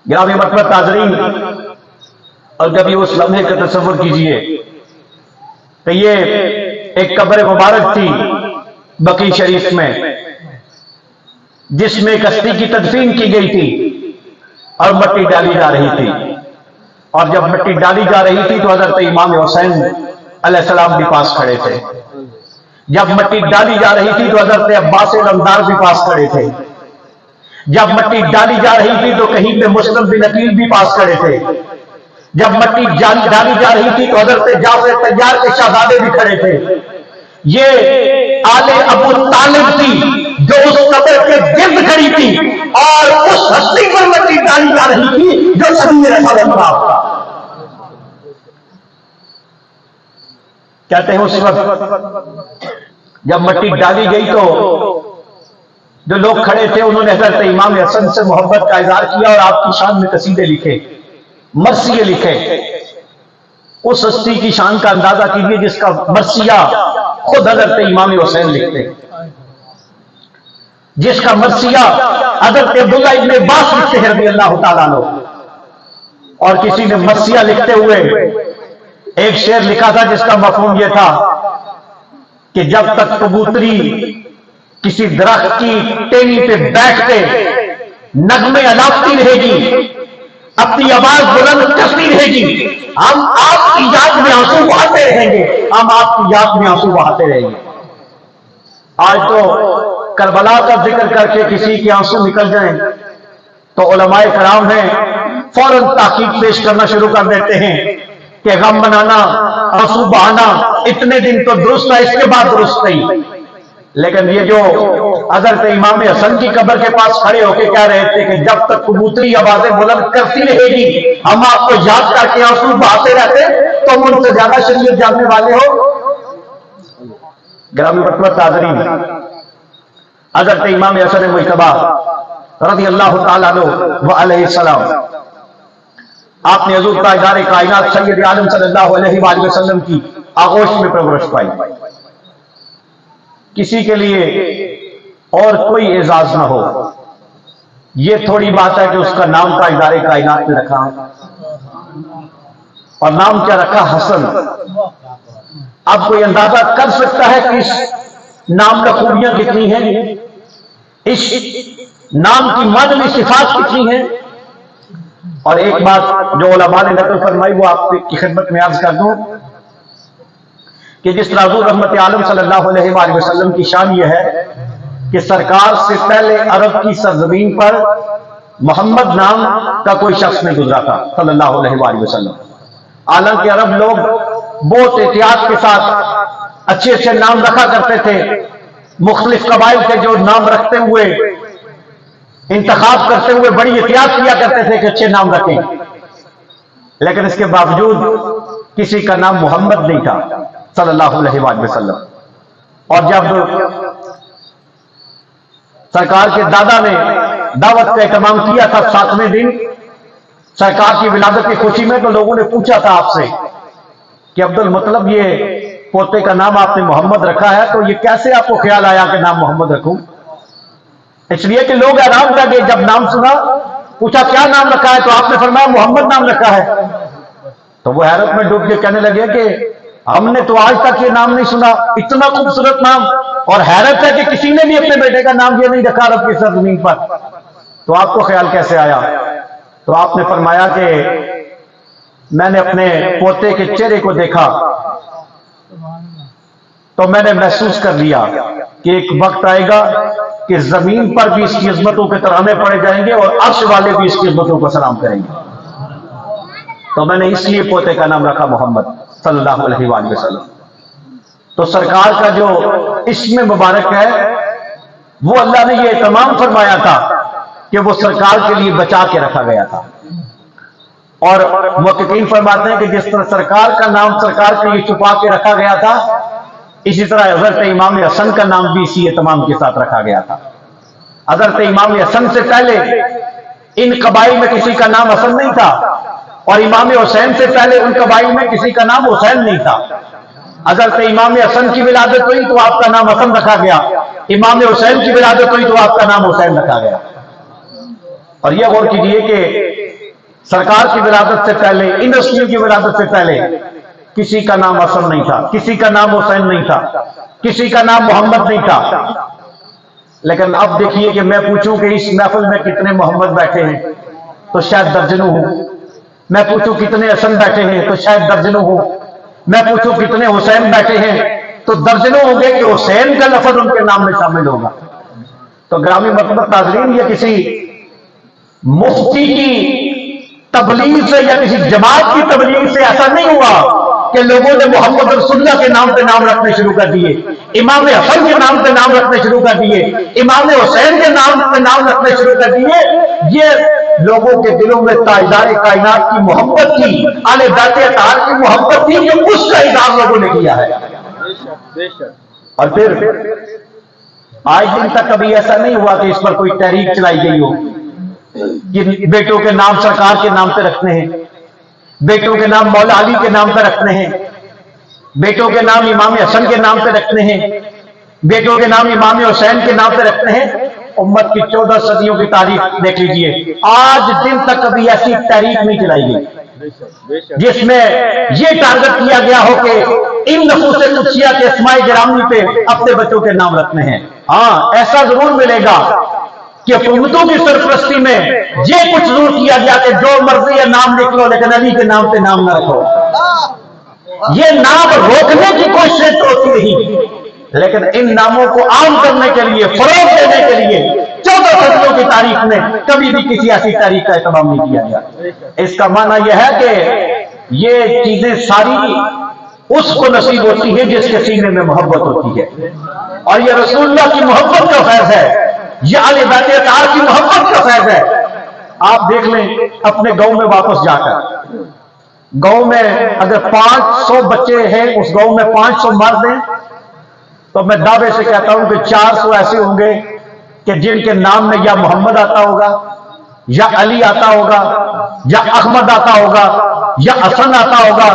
گرامی مرتبہ حاضرین، اور کبھی اس لمحے کا تصور کیجئے کہ یہ ایک قبر مبارک تھی بقیع شریف میں جس میں کشتی کی تدفین کی گئی تھی اور مٹی ڈالی جا رہی تھی، اور جب مٹی ڈالی جا رہی تھی تو حضرت امام حسین علیہ السلام بھی پاس کھڑے تھے، جب مٹی ڈالی جا رہی تھی تو حضرت عباس لمدار بھی پاس کھڑے تھے، جب مٹی ڈالی جا رہی تھی تو کہیں پہ مسلم بن عقیل بھی پاس کھڑے تھے، جب مٹی ڈالی جا رہی تھی تو حضرت جعفر طیار کے شہزادے بھی کھڑے تھے۔ یہ آل ابو طالب تھی جو اس قبر کے گرد کھڑی تھی اور اس ہستی پر مٹی ڈالی جا رہی تھی جو سبھی رسول اللہ تھا۔ کہتے ہیں اس وقت جب مٹی ڈالی گئی تو جو لوگ کھڑے تھے انہوں نے حضرت امام حسن سے محبت کا اظہار کیا اور آپ کی شان میں قصیدے لکھے، مرثیے لکھے۔ اس ہستی کی شان کا اندازہ کیجیے جس کا مرثیہ خود حضرت امام حسین لکھتے، جس کا مرثیہ حضرت عبداللہ ابن عباس لکھتے ہیں رضی اللہ تعالیٰ عنہ۔ اور کسی نے مرثیہ لکھتے ہوئے ایک شعر لکھا تھا جس کا مفہوم یہ تھا کہ جب تک کبوتری کسی درخت کی ٹہنی پہ بیٹھ کے نغمے الاپتی رہے گی، اپنی آواز بلند کرتی رہے گی، ہم آپ کی یاد میں آنسو بہاتے رہیں گے، ہم آپ کی یاد میں آنسو بہاتے رہیں گے۔ آج تو کربلا کا ذکر کر کے کسی کے آنسو نکل جائیں تو علماء کرام ہیں فوراً تحقیق پیش کرنا شروع کر دیتے ہیں کہ غم منانا، آنسو بہانا اتنے دن تو درست ہے، اس کے بعد درست نہیں۔ لیکن یہ جو حضرت امام حسن کی قبر کے پاس کھڑے ہو کے کہہ رہے تھے کہ جب تک کبوتری آوازیں بلند کرتی رہے گی ہم آپ کو یاد کر کے آنسو بہاتے رہتے، تو ہم ان سے زیادہ شریعت جاننے والے ہو۔ گرامی مرتبہ حاضرین، حضرت امام حسن مجتبی رضی اللہ تعالیٰ عنہ وعلیہ السلام، آپ نے حضور تاجدار کائنات سید عالم صلی اللہ علیہ وآلہ وسلم کی آغوش میں پرورش پائی۔ کسی کے لیے اور کوئی اعزاز نہ ہو، یہ تھوڑی بات ہے کہ اس کا نام تاجدار کائنات میں رکھا، اور نام کیا رکھا؟ حسن۔ اب کوئی اندازہ کر سکتا ہے کہ اس نام کا خوبیاں کتنی ہیں، اس نام کی معنوی صفات کتنی ہیں؟ اور ایک بات جو علماء نے نقل فرمائی وہ آپ کی خدمت میں عرض کر دوں کہ جس طرح حضور رحمت عالم صلی اللہ علیہ وآلہ وسلم کی شان یہ ہے کہ سرکار سے پہلے عرب کی سرزمین پر محمد نام کا کوئی شخص نہیں گزرا تھا صلی اللہ علیہ وآلہ وسلم۔ حالانکہ عرب لوگ بہت احتیاط کے ساتھ اچھے اچھے نام رکھا کرتے تھے، مختلف قبائل کے جو نام رکھتے ہوئے انتخاب کرتے ہوئے بڑی احتیاط کیا کرتے تھے کہ اچھے نام رکھیں، لیکن اس کے باوجود کسی کا نام محمد نہیں تھا صلی اللہ علیہ وآلہ وسلم۔ اور جب سرکار کے دادا نے دعوت کا اہتمام کیا تھا 7ویں دن سرکار کی ولادت کی خوشی میں، تو لوگوں نے پوچھا تھا آپ سے کہ عبد المطلب یہ پوتے کا نام آپ نے محمد رکھا ہے، تو یہ کیسے آپ کو خیال آیا کہ نام محمد رکھوں؟ اس لیے کہ لوگ حیران کر گئے جب نام سنا، پوچھا کیا نام رکھا ہے، تو آپ نے فرمایا محمد نام رکھا ہے۔ تو وہ حیرت میں ڈوب کے کہنے لگے کہ ہم نے تو آج تک یہ نام نہیں سنا، اتنا خوبصورت نام، اور حیرت ہے کہ کسی نے بھی اپنے بیٹے کا نام یہ نہیں رکھا رب کی سرزمین پر۔ تو آپ کو خیال کیسے آیا؟ تو آپ نے فرمایا کہ میں نے اپنے پوتے کے چہرے کو دیکھا تو میں نے محسوس کر لیا کہ ایک وقت آئے گا کہ زمین پر بھی اس کی عظمتوں کے ترانے پڑے جائیں گے اور عرش والے بھی اس کی عظمتوں کو سلام کریں گے۔ تو میں نے اس لیے پوتے کا نام رکھا محمد صلی اللہ علیہ وآلہ وسلم۔ تو سرکار کا جو اسم مبارک ہے وہ اللہ نے یہ اہتمام فرمایا تھا کہ وہ سرکار کے لیے بچا کے رکھا گیا تھا، اور محققین فرماتے ہیں کہ جس طرح سرکار کا نام سرکار کے لیے چھپا کے رکھا گیا تھا، اسی طرح حضرت امام حسن کا نام بھی اسی اہتمام کے ساتھ رکھا گیا تھا۔ حضرت امام حسن سے پہلے ان قبائل میں کسی کا نام حسن نہیں تھا، اور امام حسین سے پہلے ان قبائل میں کسی کا نام حسین نہیں تھا۔ حضرت امام حسن کی ولادت ہوئی تو آپ کا نام حسن رکھا گیا، امام حسین کی ولادت ہوئی تو آپ کا نام حسین رکھا گیا۔ اور یہ غور کیجئے کہ سرکار کی ولادت سے پہلے، ان رسولوں کی ولادت سے پہلے کسی کا نام حسن نہیں تھا، کسی کا نام حسین نہیں تھا، کسی کا نام محمد نہیں تھا۔ لیکن اب دیکھیے کہ میں پوچھوں کہ اس محفل میں کتنے محمد بیٹھے ہیں تو شاید درجنوں ہوں، میں پوچھوں کتنے حسن بیٹھے ہیں تو شاید درجنوں ہوں، میں پوچھوں کتنے حسین بیٹھے ہیں تو درجنوں ہوں گے کہ حسین کا لفظ ان کے نام میں شامل ہوگا۔ تو گرامی مرتبہ ناظرین، یہ کسی مفتی کی تبلیغ سے یا کسی جماعت کی تبلیغ سے ایسا نہیں ہوا کہ لوگوں نے محمد رسول اللہ کے نام پہ نام رکھنے شروع کر دیے، امام حسن کے نام پہ نام رکھنے شروع کر دیے، امام حسین کے نام پہ نام رکھنے شروع کر دیے۔ یہ لوگوں کے دلوں میں تاجدار کائنات کی محبت تھی، اہل بیت اطہار کی محبت تھی، کہ اس کا اظہار لوگوں نے کیا ہے۔ اور پھر آج دن تک کبھی ایسا نہیں ہوا کہ اس پر کوئی تحریک چلائی گئی ہو کہ بیٹوں کے نام سرکار کے نام پہ رکھنے ہیں، بیٹوں کے نام مولا علی کے نام پہ رکھنے ہیں، بیٹوں کے نام امام حسن کے نام پہ رکھنے ہیں، بیٹوں کے نام امام حسین کے نام پہ رکھنے ہیں۔ امت کی 14 صدیوں کی تاریخ دیکھ لیجئے، آج دن تک کبھی ایسی تحریک نہیں چلائی گئی جس میں یہ ٹارگٹ کیا گیا ہو کہ ان نفوس قدسیہ کے اسماء گرامی پہ اپنے بچوں کے نام رکھنے ہیں۔ ہاں، ایسا ضرور ملے گا کہ حکومتوں کی سرپرستی میں یہ کچھ ضرور کیا گیا کہ جو مرضی ہے نام لکھ لو لیکن علی کے نام پہ نام نہ رکھو۔ یہ نام روکنے کی کوششیں تو ہوتی رہی، لیکن ان ناموں کو عام کرنے کے لیے، فروغ دینے کے لیے 14 صدیوں کی تاریخ میں کبھی بھی کسی ایسی تاریخ کا اہتمام نہیں کیا گیا۔ اس کا معنی یہ ہے کہ یہ چیزیں ساری اس کو نصیب ہوتی ہیں جس کے سینے میں محبت ہوتی ہے، اور یہ رسول اللہ کی محبت کا فیض ہے، یہ اہل بیت اطہار کی محبت کا فیض ہے۔ آپ دیکھ لیں اپنے گاؤں میں واپس جا کر، گاؤں میں اگر 500 بچے ہیں، اس گاؤں میں 500 مرد ہیں، تو میں دعوے سے کہتا ہوں کہ 400 ایسے ہوں گے کہ جن کے نام میں یا محمد آتا ہوگا، یا علی آتا ہوگا، یا احمد آتا ہوگا، یا حسن آتا ہوگا،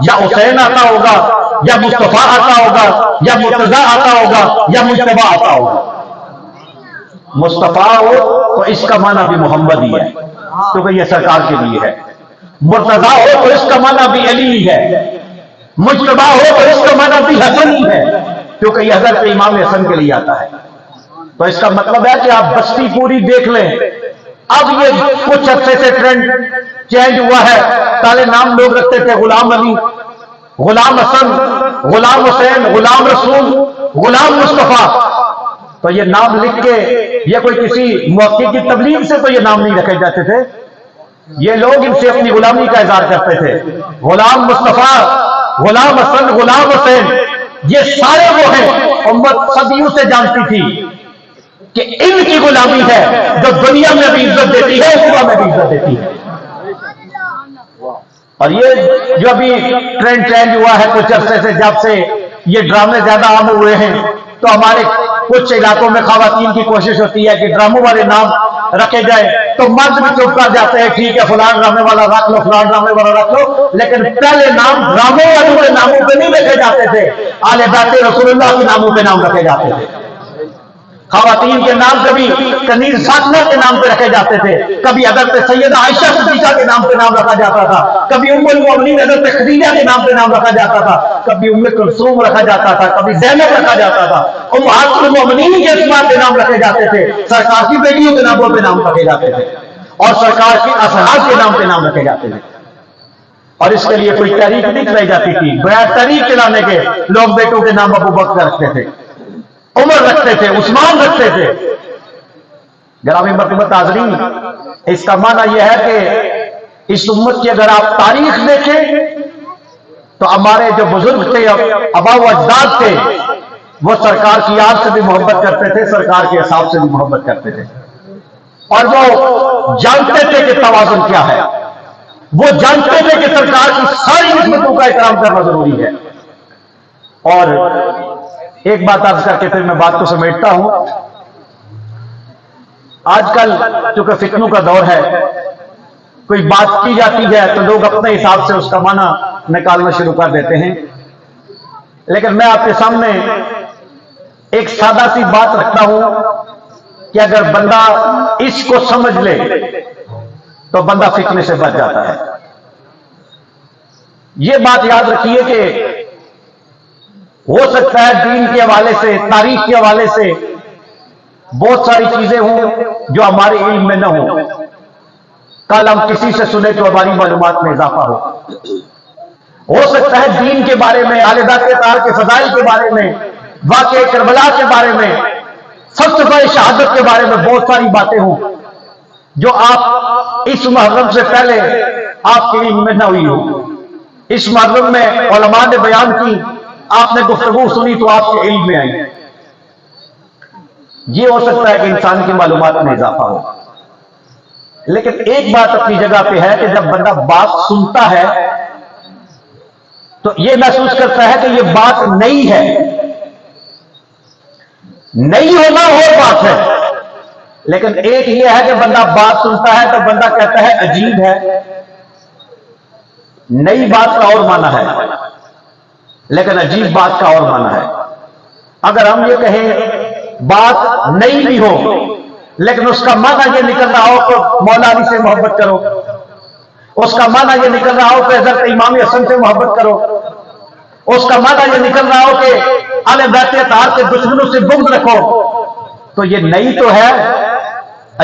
یا حسین آتا ہوگا، یا مصطفیٰ آتا ہوگا، یا مرتضیٰ آتا ہوگا، یا مجتبیٰ آتا ہوگا۔ مصطفیٰ ہو تو اس کا معنی بھی محمد ہی ہے کیونکہ یہ سرکار کے لیے ہے، مرتضیٰ ہو تو اس کا معنی بھی علی ہی ہے، مجتبیٰ ہو تو اس کا معنی بھی حسن ہی ہے کیونکہ یہ حضرت امام حسن کے لیے آتا ہے۔ تو اس کا مطلب ہے کہ آپ بستی پوری دیکھ لیں، اب یہ کچھ عرصے سے ٹرینڈ چینج ہوا ہے۔ پہلے نام لوگ رکھتے تھے غلام علی، غلام حسن، غلام حسین، غلام رسول، غلام مصطفیٰ، تو یہ نام لکھ کے یہ کوئی کسی موقع کی تبلیغ سے تو یہ نام نہیں رکھے جاتے تھے، یہ لوگ ان سے اپنی غلامی کا اظہار کرتے تھے۔ غلام مصطفیٰ، غلام حسن، غلام حسین، یہ سارے وہ ہیں امت صدیوں سے جانتی تھی کہ ان کی غلامی ہے جو دنیا میں بھی عزت دیتی ہے، اخروی میں بھی عزت دیتی ہے۔ اور یہ جو ابھی ٹرینڈ چینج ہوا ہے کچھ عرصے سے، جب سے یہ ڈرامے زیادہ عام ہوئے ہیں، تو ہمارے کچھ علاقوں میں خواتین کی کوشش ہوتی ہے کہ ڈراموں والے نام رکھے جائیں، تو مرد بھی چپ کر جاتے ہیں، ٹھیک ہے فلان ڈرامے والا رکھ لو، فلان ڈرامے والا رکھ لو، لیکن پہلے نام ڈرامے والوں کے ناموں پہ نہیں رکھے جاتے تھے، اہل بیت رسول اللہ کے ناموں پہ نام رکھے جاتے تھے۔ خواتین کے نام کبھی کنیر فاطمہ کے نام پہ رکھے جاتے تھے، کبھی حضرت سیدہ عائشہ صدیقہ کے نام پہ نام رکھا جاتا تھا، کبھی ام المؤمنین حضرت خدیجہ کے نام پہ نام رکھا جاتا تھا، کبھی ام کلثوم رکھا جاتا تھا، کبھی زینب رکھا جاتا تھا، امہات المؤمنین کے اسماء کے نام رکھے جاتے تھے، سرکار کی بیٹیوں کے ناموں پہ نام رکھے جاتے تھے، اور سرکار کی اصحاب کے نام پہ نام رکھے جاتے تھے۔ اور اس کے لیے کوئی تحریک نہیں چلائی جاتی تھی، بغیر تحریک چلانے کے لوگ بیٹوں کے نام ابو بکر رکھتے تھے، عمر رکھتے تھے، عثمان رکھتے تھے۔ گرامی مرتبہ حاضرین، اس کا معنی یہ ہے کہ اس امت کی اگر آپ تاریخ دیکھیں تو ہمارے جو بزرگ تھے، آبا و اجداد تھے، وہ سرکار کی یاد سے بھی محبت کرتے تھے، سرکار کے حساب سے بھی محبت کرتے تھے، اور وہ جانتے تھے کہ توازن کیا ہے، وہ جانتے تھے کہ سرکار کی ساری خدمتوں کا احترام کرنا ضروری ہے۔ اور ایک بات عرض کر کے پھر میں بات کو سمیٹتا ہوں، آج کل چونکہ فتنوں کا دور ہے، کوئی بات کی جاتی ہے تو لوگ اپنے حساب سے اس کا معنی نکالنا شروع کر دیتے ہیں، لیکن میں آپ کے سامنے ایک سادہ سی بات رکھتا ہوں کہ اگر بندہ اس کو سمجھ لے تو بندہ فتنے سے بچ جاتا ہے۔ یہ بات یاد رکھیے کہ ہو سکتا ہے دین کے حوالے سے، تاریخ کے حوالے سے بہت ساری چیزیں ہوں جو ہمارے علم میں نہ ہوں، کل ہم کسی سے سنے تو ہماری معلومات میں اضافہ ہو سکتا ہے دین کے بارے میں، آل بیت اطہار کے فضائل کے بارے میں، واقعہ کربلا کے بارے میں، فلسفہ شہادت کے بارے میں بہت ساری باتیں ہوں جو آپ اس محرم سے پہلے آپ کے علم میں نہ ہوئی ہو۔ اس محرم میں علماء نے بیان کی، آپ نے گفتگو سنی تو آپ کے علم میں آئی۔ یہ ہو سکتا ہے کہ انسان کی معلومات میں اضافہ ہو، لیکن ایک بات اپنی جگہ پہ ہے کہ جب بندہ بات سنتا ہے تو یہ محسوس کرتا ہے کہ یہ بات نئی ہے۔ نئی ہونا اور بات ہے، لیکن ایک یہ ہے کہ بندہ بات سنتا ہے تو بندہ کہتا ہے عجیب ہے۔ نئی بات کا اور معنی ہے، لیکن عجیب بات کا اور معنی ہے۔ اگر ہم یہ کہیں بات نئی بھی ہو لیکن اس کا معنی یہ نکل رہا ہو کہ مولا علی سے محبت کرو، اس کا معنی یہ نکل رہا ہو کہ حضرت امام حسن سے محبت کرو، اس کا معنی یہ نکل رہا ہو کہ اہل بیت اطہار کے دشمنوں سے بغض رکھو، تو یہ نئی تو ہے،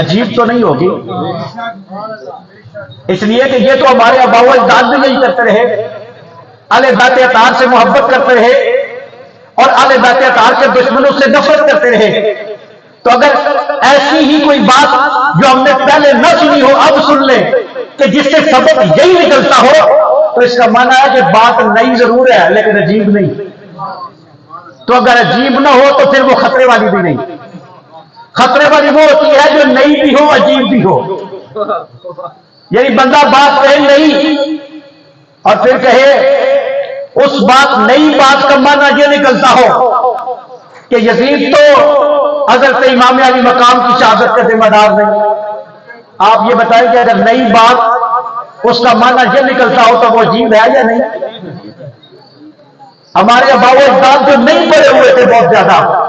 عجیب تو نہیں ہوگی۔ اس لیے کہ یہ تو ہمارے آباء و اجداد بھی یہی کرتے رہے، اہل بیت اطہار سے محبت کرتے رہے اور اہل بیت اطہار کے دشمنوں سے نفرت کرتے رہے۔ تو اگر ایسی ہی کوئی بات جو ہم نے پہلے نہ سنی ہو اب سن لیں کہ جس سے سبق یہی نکلتا ہو، تو اس کا معنی ہے کہ بات نئی ضرور ہے لیکن عجیب نہیں۔ تو اگر عجیب نہ ہو تو پھر وہ خطرے والی بھی نہیں۔ خطرے والی وہ ہوتی ہے جو نئی بھی ہو عجیب بھی ہو، یعنی بندہ بات کہے نہیں اور پھر کہے اس بات نئی بات کا معنی یہ نکلتا ہو کہ یزید تو حضرت امام علی مقام کی شہادت کا ذمہ دار نہیں۔ آپ یہ بتائیں کہ اگر نئی بات اس کا معنی یہ نکلتا ہو تو وہ عجیب ہے یا نہیں؟ ہمارے آباء و اجداد جو نہیں پڑھے ہوئے تھے بہت زیادہ،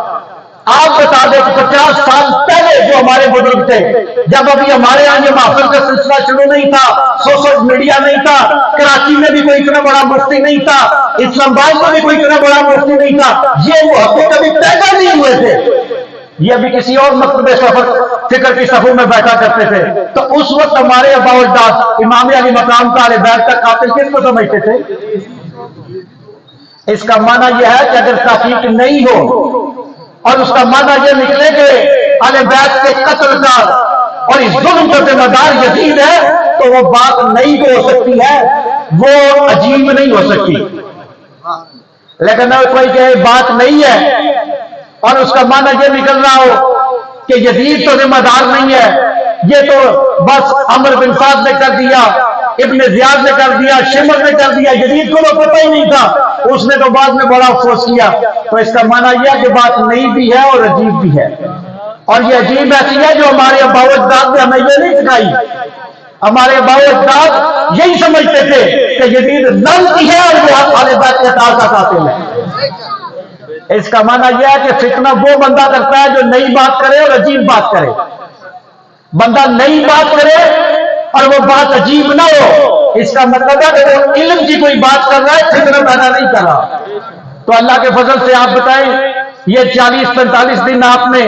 آپ بتا دیں کہ 50 سال پہلے جو ہمارے بزرگ تھے، جب ابھی ہمارے یہاں یہ محفل کا سلسلہ شروع نہیں تھا، سوشل میڈیا نہیں تھا، کراچی میں بھی کوئی اتنا بڑا مفتی نہیں تھا، اسلام آباد میں بھی کوئی اتنا بڑا مفتی نہیں تھا، یہ محفل کبھی پیدا نہیں ہوئے تھے، یہ ابھی کسی اور مکتب فکر کی صفوں میں بیٹھا کرتے تھے۔ تو اس وقت ہمارے آباء و اجداد امام علی مقام کا اہل بیت کا قاتل کس کو سمجھتے تھے؟ اس کا معنی یہ ہے کہ اگر تحقیق نہیں ہو اور اس کا معنی یہ نکلے کہ اہل بیت کے قتل کا اور اس ظلم کا ذمہ دار یزید ہے، تو وہ بات نئی تو ہو سکتی ہے، وہ عجیب نہیں ہو سکتی۔ لیکن اگر کوئی کہے بات نہیں ہے اور اس کا معنی یہ نکل رہا ہو کہ یزید تو ذمہ دار نہیں ہے، یہ تو بس عمر بن سعد نے کر دیا، ابن زیاد نے کر دیا، شمر نے کر دیا، یزید کو تو پتہ ہی نہیں تھا، اس نے تو بعد میں بڑا افسوس کیا، تو اس کا معنی یہ ہے کہ بات نئی بھی ہے اور عجیب بھی ہے۔ اور یہ عجیب ایسی ہے جو ہمارے آباء و اجداد نے ہمیں یہ نہیں سکھائی۔ ہمارے آباء و اجداد یہی سمجھتے تھے کہ یزید لعنتی ہے اور وہ اہل بیت کے کا قاتل ہے۔ اس کا معنی یہ ہے کہ فتنہ وہ بندہ کرتا ہے جو نئی بات کرے اور عجیب بات کرے. بندہ نئی بات کرے اور وہ بات عجیب نہ ہو، اس کا مطلب ہے کہ وہ علم کی کوئی بات کر رہا ہے، فتنہ پیدا نہیں کر رہا. تو اللہ کے فضل سے آپ بتائیں، یہ 40-45 دن آپ نے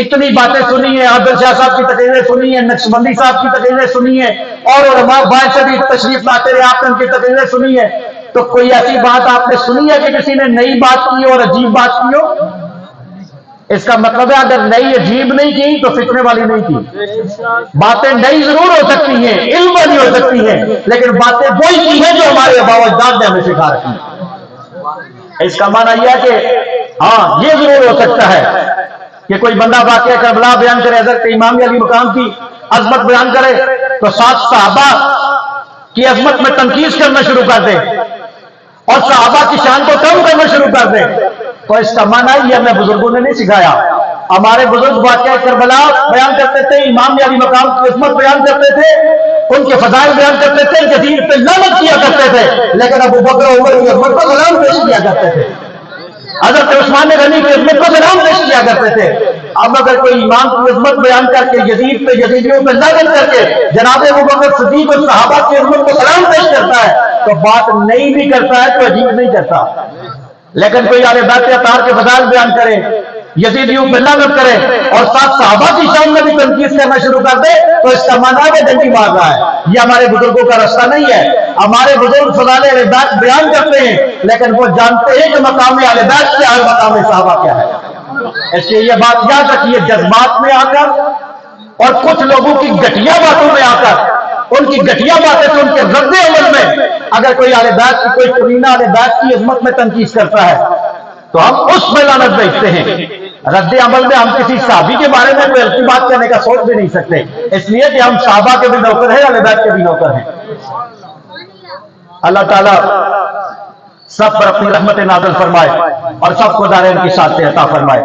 اتنی باتیں سنی ہیں، عادل شاہ صاحب کی تقریریں سنی ہیں، نقشبندی صاحب کی تقریریں سنی ہیں، اور علماء بائیں سے بھی تشریف لاتے رہے، آپ نے ان کی تقریریں سنی ہیں. تو کوئی ایسی بات آپ نے سنی ہے کہ کسی نے نئی بات کی اور عجیب بات کی ہو؟ اس کا مطلب ہے اگر نئی عجیب نہیں کی تو فتنے والی نہیں کی. باتیں نئی ضرور ہو سکتی ہیں، علم والی ہو سکتی ہیں، لیکن باتیں وہی کی ہیں جو ہمارے آباء و اجداد نے ہمیں سکھا رکھی ہیں. اس کا معنی یہ ہے کہ ہاں یہ ضرور ہو سکتا ہے کہ کوئی بندہ واقعہ کربلا بیان کرے، حضرت امام علی مقام کی عظمت بیان کرے تو 7 صحابہ کی عظمت میں تنقید کرنا شروع کر دے اور صحابہ کی شان کو کم کرنا شروع کر دے. تو اس کا معنی یہ ہمیں بزرگوں نے نہیں سکھایا. ہمارے بزرگ واقعہ کربلا بیان کرتے تھے، امام علی مقام کی عظمت بیان کرتے تھے، ان کے فضائل بیان کرتے تھے، ان کے دین پہ لعنت کیا کرتے تھے، لیکن ابو بکر عمر کی عظمت کو سلام پیش کیا کرتے تھے، حضرت عثمان غنی کی عظمت کو سلام پیش کیا کرتے تھے. اب اگر کوئی امام کی عظمت بیان کر کے یزید پہ، یزیدیوں پہ لعنت کر کے جناب ابوبکر صدیق اور صحابہ کی عظمت کو سلام پیش کرتا ہے تو بات نہیں بھی کرتا ہے تو عجیب نہیں کرتا. لیکن کوئی اہل بیت اطہار کے فضائل بیان کرے، یزیدیوں پہ لعنت کرے اور 7 صحابہ کی شان میں بھی تنقید کرنا شروع کر دے تو اس کا معنی ہے ڈنڈی مار رہا ہے. یہ ہمارے بزرگوں کا راستہ نہیں ہے. ہمارے بزرگ فضائل اہل بیت بیان کرتے ہیں لیکن وہ جانتے ہیں کہ مقام اہل بیت کیا ہے، مقام صحابہ کیا ہے. اس لیے یہ بات یاد رکھیے، جذبات میں آ کر اور کچھ لوگوں کی گھٹیا باتوں میں آ کر، ان کی گھٹیا باتیں سے ان کے رد عمل میں اگر کوئی اہل بیت کی، کوئی کمینہ اہل بیت کی عظمت میں تنقید کرتا ہے تو ہم اس میں لعنت بھیجتے ہیں. رد عمل میں ہم کسی صحابی کے بارے میں کوئی غلطی بات کرنے کا سوچ بھی نہیں سکتے، اس لیے کہ ہم صحابہ کے بھی نوکر ہیں، اہل بیت کے بھی نوکر ہیں. اللہ تعالیٰ سب پر اپنی رحمت نازل فرمائے اور سب کو دارین کی ساتھ عطا فرمائے.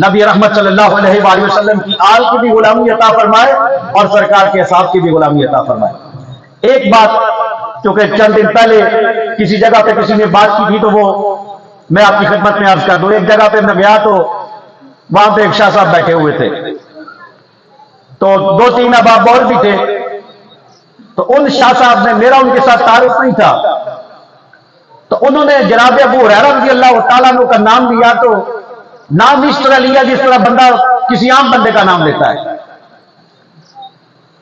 نبی رحمت صلی اللہ علیہ وآلہ وسلم کی آل کی بھی غلامی عطا فرمائے اور سرکار کے اصحاب کی بھی غلامی عطا فرمائے. ایک بات کیونکہ چند دن پہلے کسی جگہ پہ کسی نے بات کی تھی تو وہ میں آپ کی خدمت میں عرض کر دوں. ایک جگہ پہ میں گیا تو وہاں پہ ایک شاہ صاحب بیٹھے ہوئے تھے، تو 2-3 احباب اور بھی تھے. تو ان شاہ صاحب نے، میرا ان کے ساتھ تعارف نہیں تھا، تو انہوں نے جناب ابو ہریرہ رضی اللہ تعالیٰ عنہ کا نام لیا تو نام اس طرح لیا جس طرح بندہ کسی عام بندے کا نام لیتا ہے.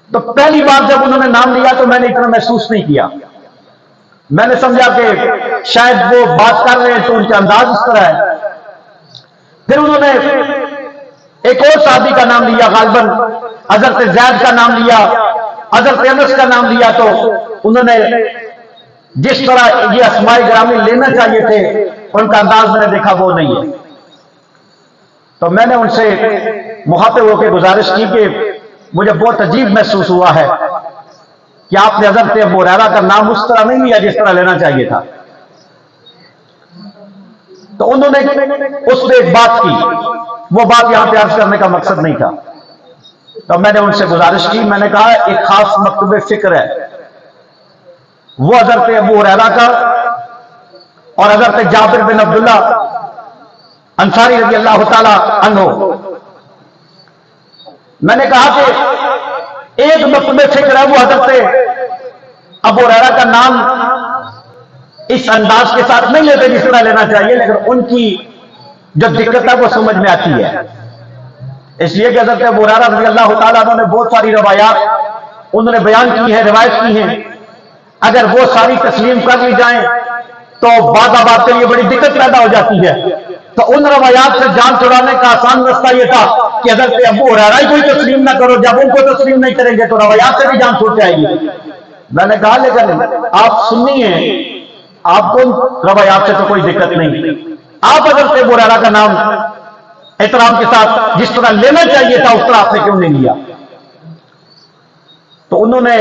تو پہلی بار جب انہوں نے نام لیا تو میں نے اتنا محسوس نہیں کیا. میں نے سمجھا کہ شاید وہ بات کر رہے ہیں تو ان کا انداز اس طرح ہے. پھر انہوں نے ایک اور صحابی کا نام لیا، غالباً حضرت زید کا نام لیا، حضرت انس کا نام لیا. تو انہوں نے جس طرح یہ اسماء گرامی لینا چاہیے تھے ان کا انداز میں نے دیکھا وہ نہیں ہے. تو میں نے ان سے مخاطب ہو کے گزارش کی کہ مجھے بہت عجیب محسوس ہوا ہے کہ آپ نے حضرت ابو ہریرہ کا نام اس طرح نہیں لیا جس طرح لینا چاہیے تھا. تو انہوں نے اس پہ ایک بات کی، وہ بات یہاں پہ عرض کرنے کا مقصد نہیں تھا. تو میں نے ان سے گزارش کی، میں نے کہا ایک خاص مکتوب فکر ہے، وہ حضرت ابو ہریرہ کا اور حضرت جابر بن عبداللہ انصاری رضی اللہ تعالی عنہ. میں نے کہا کہ ایک مکتوب فکر ہے، وہ حضرت ابو ہریرہ کا نام اس انداز کے ساتھ نہیں لیتے جس طرح لینا چاہیے، لیکن ان کی جو دقت ہے وہ سمجھ میں آتی ہے. اس لیے کہ حضرت ابو ہریرہ رضی اللہ تعالیٰ عنہ نے بہت ساری روایات انہوں نے بیان کی ہیں، روایت کی ہیں. اگر وہ ساری تسلیم کر لی جائیں تو بعض بات کے لیے بڑی دقت پیدا ہو جاتی ہے. تو ان روایات سے جان چھڑانے کا آسان رستہ یہ تھا کہ حضرت ابو ہریرہ ہی کوئی تسلیم نہ کرو. جب ان کو تسلیم نہیں کریں گے تو روایات سے بھی جان چھوٹ جائے گی. میں نے کہا لیکن آپ سنی ہیں، آپ کو روایات سے تو کوئی دقت نہیں، آپ حضرت ابو ہریرہ کا نام احترام کے ساتھ جس طرح لینا چاہیے تھا اس طرح آپ نے کیوں نہیں لیا؟ تو انہوں نے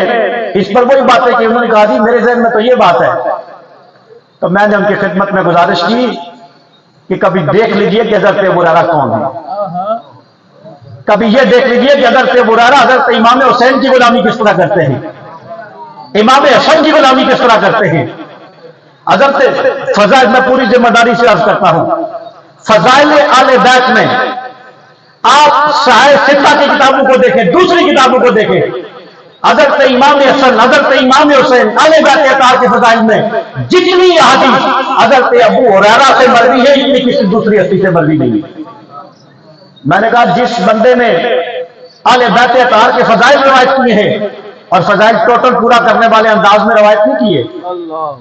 اس پر وہی باتیں کی. انہوں نے کہا جی میرے ذہن میں تو یہ بات ہے. تو میں نے ان کی خدمت میں گزارش کی کہ کبھی دیکھ لیجئے کہ حضرت ابو ہریرہ کون ہے، کبھی یہ دیکھ لیجئے کہ حضرت ابو ہریرہ حضرت امام حسین کی غلامی کس طرح کرتے ہیں، امام حسن کی غلامی کس طرح کرتے ہیں. حضرت فضائل، میں پوری ذمہ داری سے عرض کرتا ہوں، فضائل آل بیت میں آپ صحائف ستہ کی کتابوں کو دیکھیں، دوسری کتابوں کو دیکھیں، حضرت امام حسن، حضرت امام حسین، اہل بیت اطہار کے فضائل میں جتنی احادیث حضرت ابو ہریرہ سے مروی ہے اتنی کسی دوسری ہستی سے مروی نہیں ہے۔ میں نے کہا جس بندے نے اہل بیت اطہار کے فضائل روایت کیے ہیں اور فضائل ٹوٹل پورا کرنے والے انداز میں روایت نہیں کیے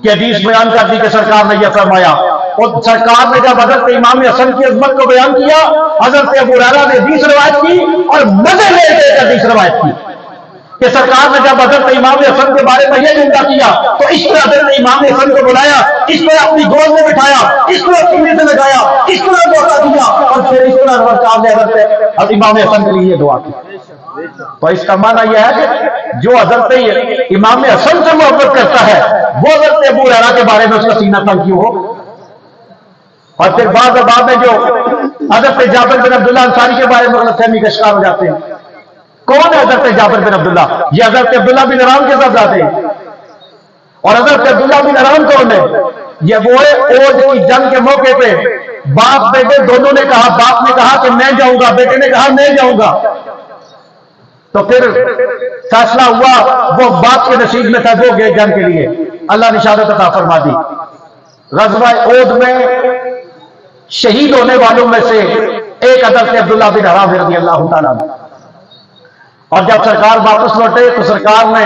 کہ حدیث بیان کر دی کہ سرکار نے یہ فرمایا، اور سرکار نے جب حضرت امام حسن کی عظمت کو بیان کیا، حضرت ابو ہریرہ نے حدیث روایت کی اور مزے لے کے حدیث روایت کی کہ سرکار نے جب حضرت امام حسن کے بارے میں یہ جملہ کیا تو اس طرح حضرت امام حسن کو بلایا، اس طرح اپنی گود میں بٹھایا، اس طرح سینے سے لگایا، اس طرح موقع دیا اور پھر اس طرح سرکار نے حضرت امام حسن کے لیے دعا کی۔ تو اس کا معنی یہ ہے کہ جو حضرت امام حسن سے محبت کرتا ہے وہ حضرت ابو ہریرہ کے بارے میں اس کا سینہ تنگ کیوں ہو؟ اور پھر بعض بعد میں جو حضرت جابر بن عبداللہ انصاری کے بارے میں غلط فہمی کا شکار ہو جاتے ہیں۔ کون ہے حضرت جابر بن عبداللہ؟ یہ حضرت عبداللہ بن حرام کے ساتھ جاتے ہیں۔ اور حضرت عبداللہ بن حرام کون ہے؟ یہ وہ ہے عہد کی جنگ کے موقع پہ باپ بیٹے دونوں نے کہا، باپ نے کہا کہ میں جاؤں گا، بیٹے نے کہا میں جاؤں گا، تو پھر فیصلہ ہوا وہ باپ کے نصیب میں تھا، وہ گئے جنگ کے لیے، اللہ نے شہادت عطا فرما دی۔ غزوہ عہد میں شہید ہونے والوں میں سے ایک حضرت عبداللہ بن حرام رضی اللہ تعالیٰ عنہ۔ اور جب سرکار واپس لوٹے تو سرکار نے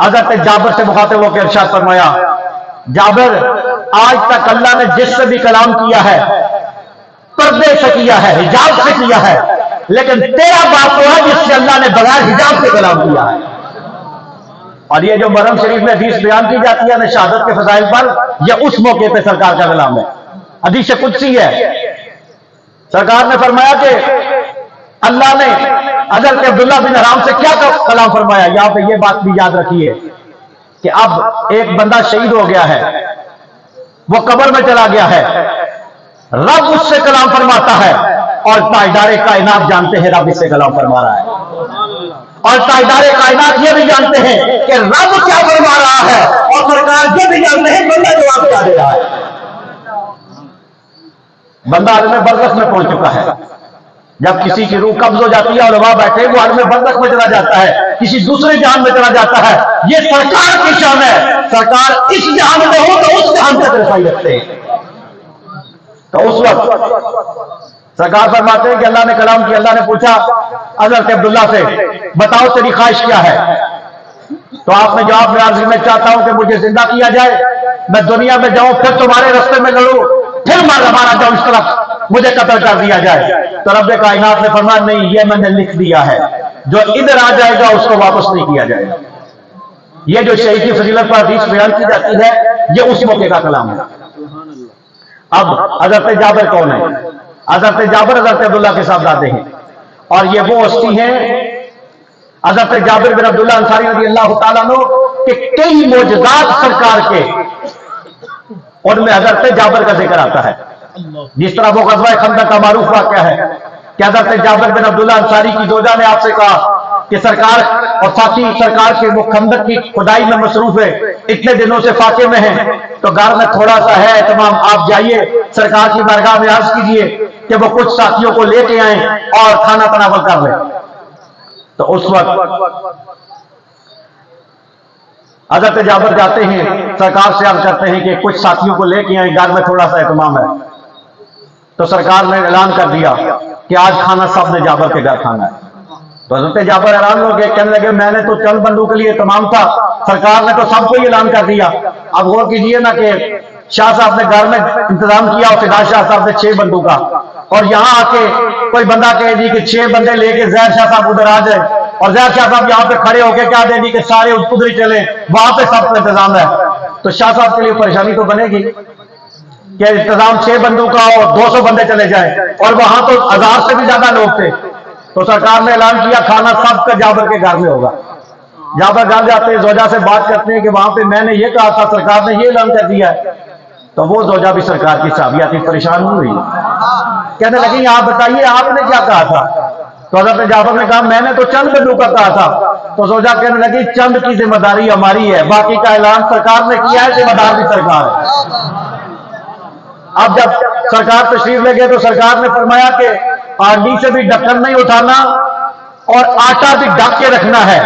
حضرت جابر سے مخاطب ہو کے ارشاد فرمایا، جابر آج تک اللہ نے جس سے بھی کلام کیا ہے پردے سے کیا ہے، حجاب سے کیا ہے، لیکن تیرا باپ وہ ہے جس سے اللہ نے بغیر حجاب سے کلام کیا ہے۔ اور یہ جو مرہم شریف میں حدیث بیان کی جاتی ہے شہادت کے فضائل پر، یہ اس موقع پہ سرکار کا کلام ہے، حدیث قدسی ہے۔ سرکار نے فرمایا کہ اللہ نے حضرت عبداللہ بن حرام سے کیا کلام فرمایا، یہاں پہ یہ بات بھی یاد رکھیے کہ اب ایک بندہ شہید ہو گیا ہے، وہ قبر میں چلا گیا ہے، رب اس سے کلام فرماتا ہے اور تاجدار کائنات جانتے ہیں رب اس سے کلام فرما رہا ہے، اور تاجدار کائنات یہ بھی جانتے ہیں کہ رب کیا فرما رہا ہے، اور سرکار یہ بھی جانتے ہیں بندہ جواب کیا دے رہا ہے۔ بندہ عالم برزخ میں پہنچ چکا ہے، جب کسی کی روح قبض ہو جاتی ہے اور وہاں بیٹھے وہ عالم برزخ میں چلا جاتا ہے، کسی دوسرے جہان میں چلا جاتا ہے، یہ سرکار کی شان ہے، سرکار اس جہان میں ہو تو اس جہان سے رسائی رکھتے ہیں۔ تو اس وقت سرکار فرماتے ہیں کہ اللہ نے کلام کیا، اللہ نے پوچھا حضرت عبداللہ سے بتاؤ تیری خواہش کیا ہے، تو آپ نے جواب میں عرض میں چاہتا ہوں کہ مجھے زندہ کیا جائے، میں دنیا میں جاؤں پھر تمہارے رستے میں لڑوں، پھر مارا جاؤں اس طرف مجھے قتل کر دیا جائے۔ تو رب کائنات نے فرمایا نہیں، یہ میں نے لکھ دیا ہے، جو ادھر آ جائے گا اس کو واپس نہیں کیا جائے گا۔ یہ جو شہید کی فضیلت پر حدیث بیان کی جاتی ہے یہ اس موقع کا کلام ہے۔ اب حضرت جابر کون ہے؟ حضرت جابر حضرت عبداللہ کے صاحبزادے ہیں، اور یہ وہ ہستی ہیں حضرت جابر بن عبداللہ انصاری رضی اللہ تعالیٰ عنہ کہ کئی معجزات سرکار کے ان میں حضرت جابر کا ذکر آتا ہے۔ جس طرح وہ غزوہ خندق کا معروف واقعہ ہے کہ حضرت جابر بن عبداللہ انصاری کی زوجہ نے آپ سے کہا کہ سرکار اور ساتھی سرکار کے وہ خندق کی کھدائی میں مصروف ہے، اتنے دنوں سے فاقے میں ہیں، تو گھر میں تھوڑا سا ہے تمام، آپ جائیے سرکار کی بارگاہ میں عرض کیجئے کہ وہ کچھ ساتھیوں کو لے کے آئیں اور کھانا تناول کر لیں۔ تو اس وقت حضرت جابر جاتے ہیں، سرکار سے عرض کرتے ہیں کہ کچھ ساتھیوں کو لے کے آئیں، گھر میں تھوڑا سا اہتمام ہے۔ تو سرکار نے اعلان کر دیا کہ آج کھانا سب نے جابر کے گھر کھانا ہے۔ تو حضرت جابر حیران ہو گئے، کہنے لگے میں نے تو چند بندوں کے لیے تمام تھا، سرکار نے تو سب کو ہی اعلان کر دیا۔ اب غور کیجئے نا کہ شاہ صاحب نے گھر میں انتظام کیا اور فدا شاہ صاحب نے 6 بندوں کا، اور یہاں آ کے کوئی بندہ کہے جی کہ 6 بندے لے کے زہر شاہ صاحب ادھر آ جائے، اور زہر شاہ صاحب یہاں پہ کھڑے ہو کے کیا دیں گی کہ سارے ادھر ہی چلیں، وہاں پہ سب کا انتظام ہے، تو شاہ صاحب کے لیے پریشانی تو بنے گی کہ انتظام 6 بندوں کا اور 200 بندے چلے جائیں، اور وہاں تو 1000 سے بھی زیادہ لوگ تھے۔ تو سرکار نے اعلان کیا کھانا سب کا جابر کے گھر میں ہوگا۔ جابر گھر جاتے ہیں، زوجہ سے بات کرتے ہیں کہ وہاں پہ میں نے یہ کہا تھا، سرکار نے یہ اعلان کر دیا ہے۔ تو وہ زوجہ بھی سرکار کی صحابیہ تھی، پریشان ہوئی، کہنے لگی آپ بتائیے آپ نے کیا کہا تھا؟ تو حضرت جابر نے کہا میں نے تو چند بندوں کا کہا تھا۔ تو زوجہ کہنے لگی چند کی ذمہ داری ہماری ہے، باقی کا اعلان سرکار نے کیا ہے، ذمہ دار بھی سرکار ہے۔ اب جب سرکار تشریف لے گئے تو سرکار نے فرمایا کہ ہانڈی سے بھی ڈھکن نہیں اٹھانا اور آٹا بھی ڈھک کے رکھنا ہے.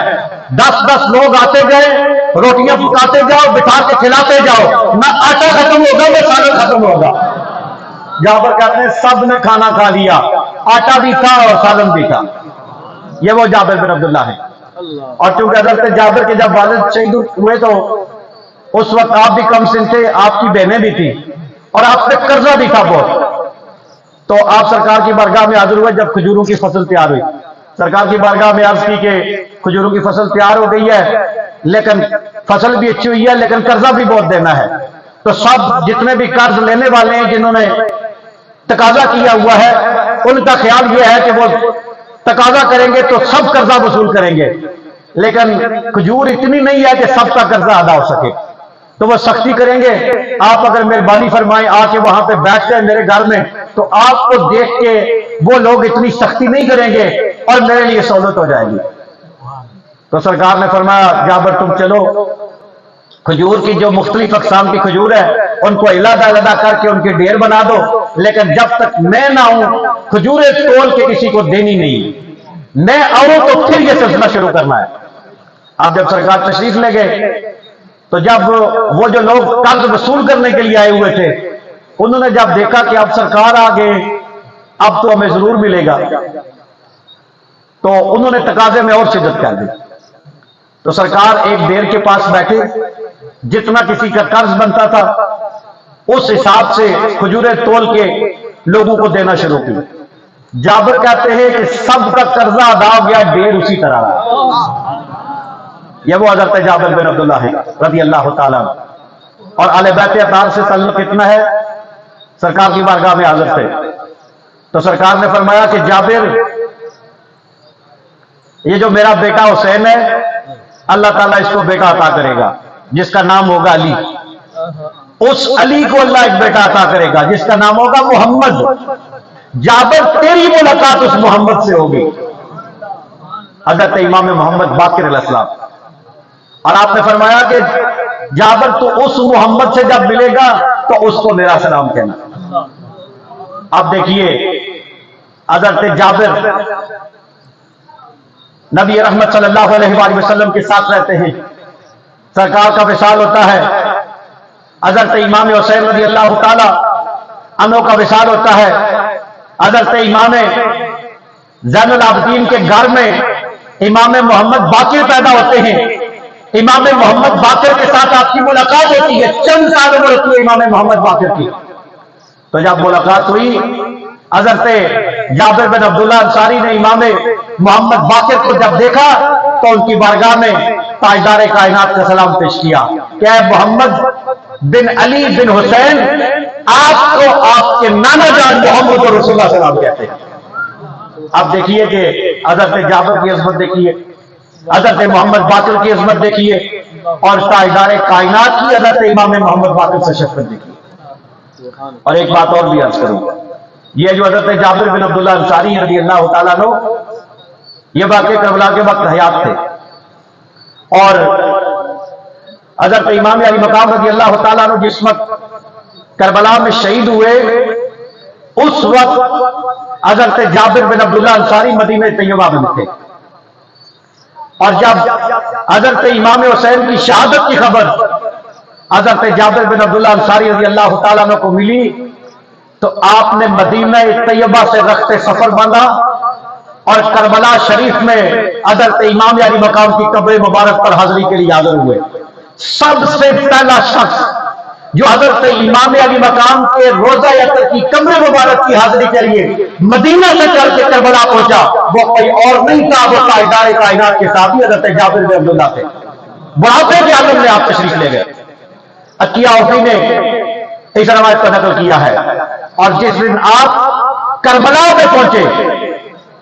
10 لوگ آتے گئے, روٹیاں پکاتے جاؤ, بٹھا کے کھلاتے جاؤ, نہ آٹا ختم ہوگا نہ سالن ختم ہوگا. جابر کہتے ہیں سب نے کھانا کھا لیا, آٹا بھی تھا اور سالن بھی تھا. یہ وہ جابر بن عبداللہ ہے. اور چونکہ حضرت جابر کے جب والد شہید ہوئے تو اس وقت آپ بھی کم سن تھے, آپ کی بہنیں بھی تھیں اور آپ پہ قرضہ بھی تھا بہت. تو آپ سرکار کی بارگاہ میں حاضر ہوئے جب کھجوروں کی فصل تیار ہوئی. سرکار کی بارگاہ میں عرض کی کہ کھجوروں کی فصل تیار ہو گئی ہے, لیکن فصل بھی اچھی ہوئی ہے لیکن قرضہ بھی بہت دینا ہے. تو سب جتنے بھی قرض لینے والے ہیں جنہوں نے تقاضا کیا ہوا ہے, ان کا خیال یہ ہے کہ وہ تقاضا کریں گے تو سب قرضہ وصول کریں گے, لیکن کھجور اتنی نہیں ہے کہ سب کا قرضہ ادا ہو سکے. تو وہ سختی کریں گے. آپ اگر مہربانی فرمائیں آ کے وہاں پہ بیٹھ جائیں میرے گھر میں, تو آپ کو دیکھ کے وہ لوگ اتنی سختی نہیں کریں گے اور میرے لیے سہولت ہو جائے گی. تو سرکار نے فرمایا جابر تم چلو, کھجور کی جو مختلف اقسام کی کھجور ہے ان کو علیحدہ علیحدہ کر کے ان کے ڈھیر بنا دو, لیکن جب تک میں نہ ہوں کھجوریں تول کے کسی کو دینی نہیں. میں آؤں تو پھر یہ سلسلہ شروع کرنا ہے. آپ جب سرکار تشریف لے گئے تو جب وہ جو لوگ قرض وصول کرنے کے لیے آئے ہوئے تھے انہوں نے جب دیکھا کہ اب سرکار آ گئے, اب تو ہمیں ضرور ملے گا, تو انہوں نے تقاضے میں اور شدت کر دی. تو سرکار ایک ڈیر کے پاس بیٹھے, جتنا کسی کا قرض بنتا تھا اس حساب سے کھجوریں تول کے لوگوں کو دینا شروع کی. جابر کہتے ہیں کہ سب کا قرضہ ادا ہو گیا, ڈیر اسی طرح رہا. یہ وہ حضرت جابر بن عبداللہ ہے رضی اللہ تعالیٰ. اور اہل بیت اطہار سے تعلق کتنا ہے, سرکار کی بارگاہ میں حاضر تھے تو سرکار نے فرمایا کہ جابر یہ جو میرا بیٹا حسین ہے اللہ تعالیٰ اس کو بیٹا عطا کرے گا جس کا نام ہوگا علی. اس علی کو اللہ ایک بیٹا عطا کرے گا جس کا نام ہوگا محمد. جابر تیری ملاقات اس محمد سے ہوگی, حضرت امام محمد باقر علیہ السلام. اور آپ نے فرمایا کہ جابر تو اس محمد سے جب ملے گا تو اس کو میرا سلام کہنا. آپ دیکھیے حضرت جابر نبی رحمت صلی اللہ علیہ وآلہ وسلم کے ساتھ رہتے ہیں, سرکار کا وصال ہوتا ہے, حضرت امام حسین رضی اللہ تعالی عنہ کا وصال ہوتا ہے, حضرت امام زین العابدین کے گھر میں امام محمد باقر پیدا ہوتے ہیں. امام محمد باقر کے ساتھ آپ کی ملاقات ہوتی ہے, چند سال عمر ہوتی ہے امام محمد باقر کی. تو جب ملاقات ہوئی حضرت جابر بن عبداللہ انصاری نے امام محمد باقر کو جب دیکھا تو ان کی بارگاہ میں تاجدار کائنات کا سلام پیش کیا کہ اے محمد بن علی بن حسین, آپ کو آپ کے نانا جان محمد رسول اللہ سلام کہتے ہیں. آپ دیکھیے کہ حضرت جابر کی عظمت دیکھیے, حضرت محمد باقر کی عظمت دیکھیے, اور تاجدار کائنات کی حضرت امام محمد باقر سے شفقت دیکھیے. اور ایک بات اور بھی عرض کروں, یہ جو حضرت جابر بن عبداللہ انصاری رضی اللہ تعالیٰ عنہ یہ واقعہ کربلا کے وقت حیات تھے, اور حضرت امام علی مقام رضی اللہ تعالیٰ عنہ جس وقت کربلا میں شہید ہوئے اس وقت حضرت جابر بن عبداللہ انصاری مدینہ طیبہ میں تھے. اور جب حضرت امام حسین کی شہادت کی خبر حضرت جابر بن عبداللہ انصاری رضی اللہ تعالیٰ عنہ کو ملی تو آپ نے مدینہ طیبہ سے رخت سفر باندھا اور کربلا شریف میں حضرت امام علی مقام کی قبر مبارک پر حاضری کے لیے حاضر ہوئے. سب سے پہلا شخص جو حضرت امام علی مقام کے روضہ اطہر کی قبر مبارک کی حاضری کے لیے مدینہ سے چل کے کربلا پہنچا وہ کوئی اور نہیں تھا, وہ تاجدار کائنات کے ساتھ حضرت جابر بن عبداللہ تھے. بڑھاپے کے عالم میں آپ تشریف لے گئے. عطیہ اوفی نے اس روایت کو نقل کیا ہے, اور جس دن آپ کربلا میں پہنچے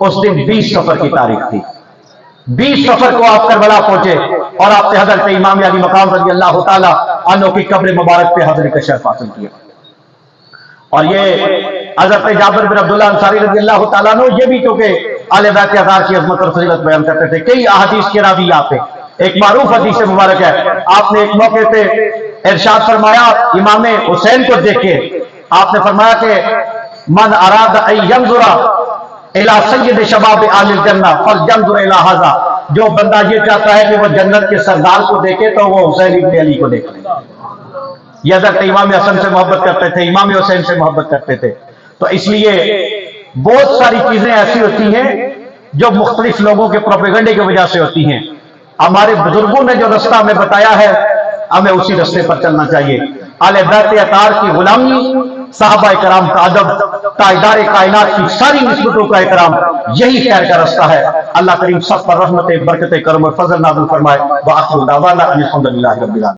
اس دن 20 صفر کی تاریخ تھی. 20 صفر کو آپ کربلا پہنچے اور آپ نے حضرت امام علی مقام رضی اللہ تعالی عنہ کی قبر مبارک پہ حاضری کا شرف حاصل کیا. اور یہ حضرت جابر بن عبداللہ انصاری رضی اللہ تعالیٰ عنہ یہ بھی کیونکہ اہل بیت اطہار کی عظمت اور فضیلت بیان کرتے تھے. کئی احادیث کے راوی آپ ہیں. ایک معروف حدیث مبارک ہے, آپ نے ایک موقع پہ ارشاد فرمایا امام حسین کو دیکھ کے آپ نے فرمایا کہ من اراد ان ينظر الى سید شباب اہل الجنہ فلینظر الى ھذا، جو بندہ یہ چاہتا ہے کہ وہ جنت کے سردار کو دیکھے تو وہ حسین ابن علی کو دیکھے. یہ حضرت امام حسن سے محبت کرتے تھے، امام حسین سے محبت کرتے تھے. تو اس لیے بہت ساری چیزیں ایسی ہوتی ہیں جو مختلف لوگوں کے پروپیگنڈے کی وجہ سے ہوتی ہیں. ہمارے بزرگوں نے جو رستہ ہمیں بتایا ہے ہمیں اسی رستے پر چلنا چاہیے. اہل بیت اطہار کی غلامی، صحابہ کرام کا ادب، تاجدار کائنات کی ساری نسبتوں کا احترام، یہی خیر کا رستہ ہے. اللہ کریم سب پر رحمت، برکت، کرم اور فضل نازل فرمائے. وآخر دعوانا ان الحمد للہ رب العالمین.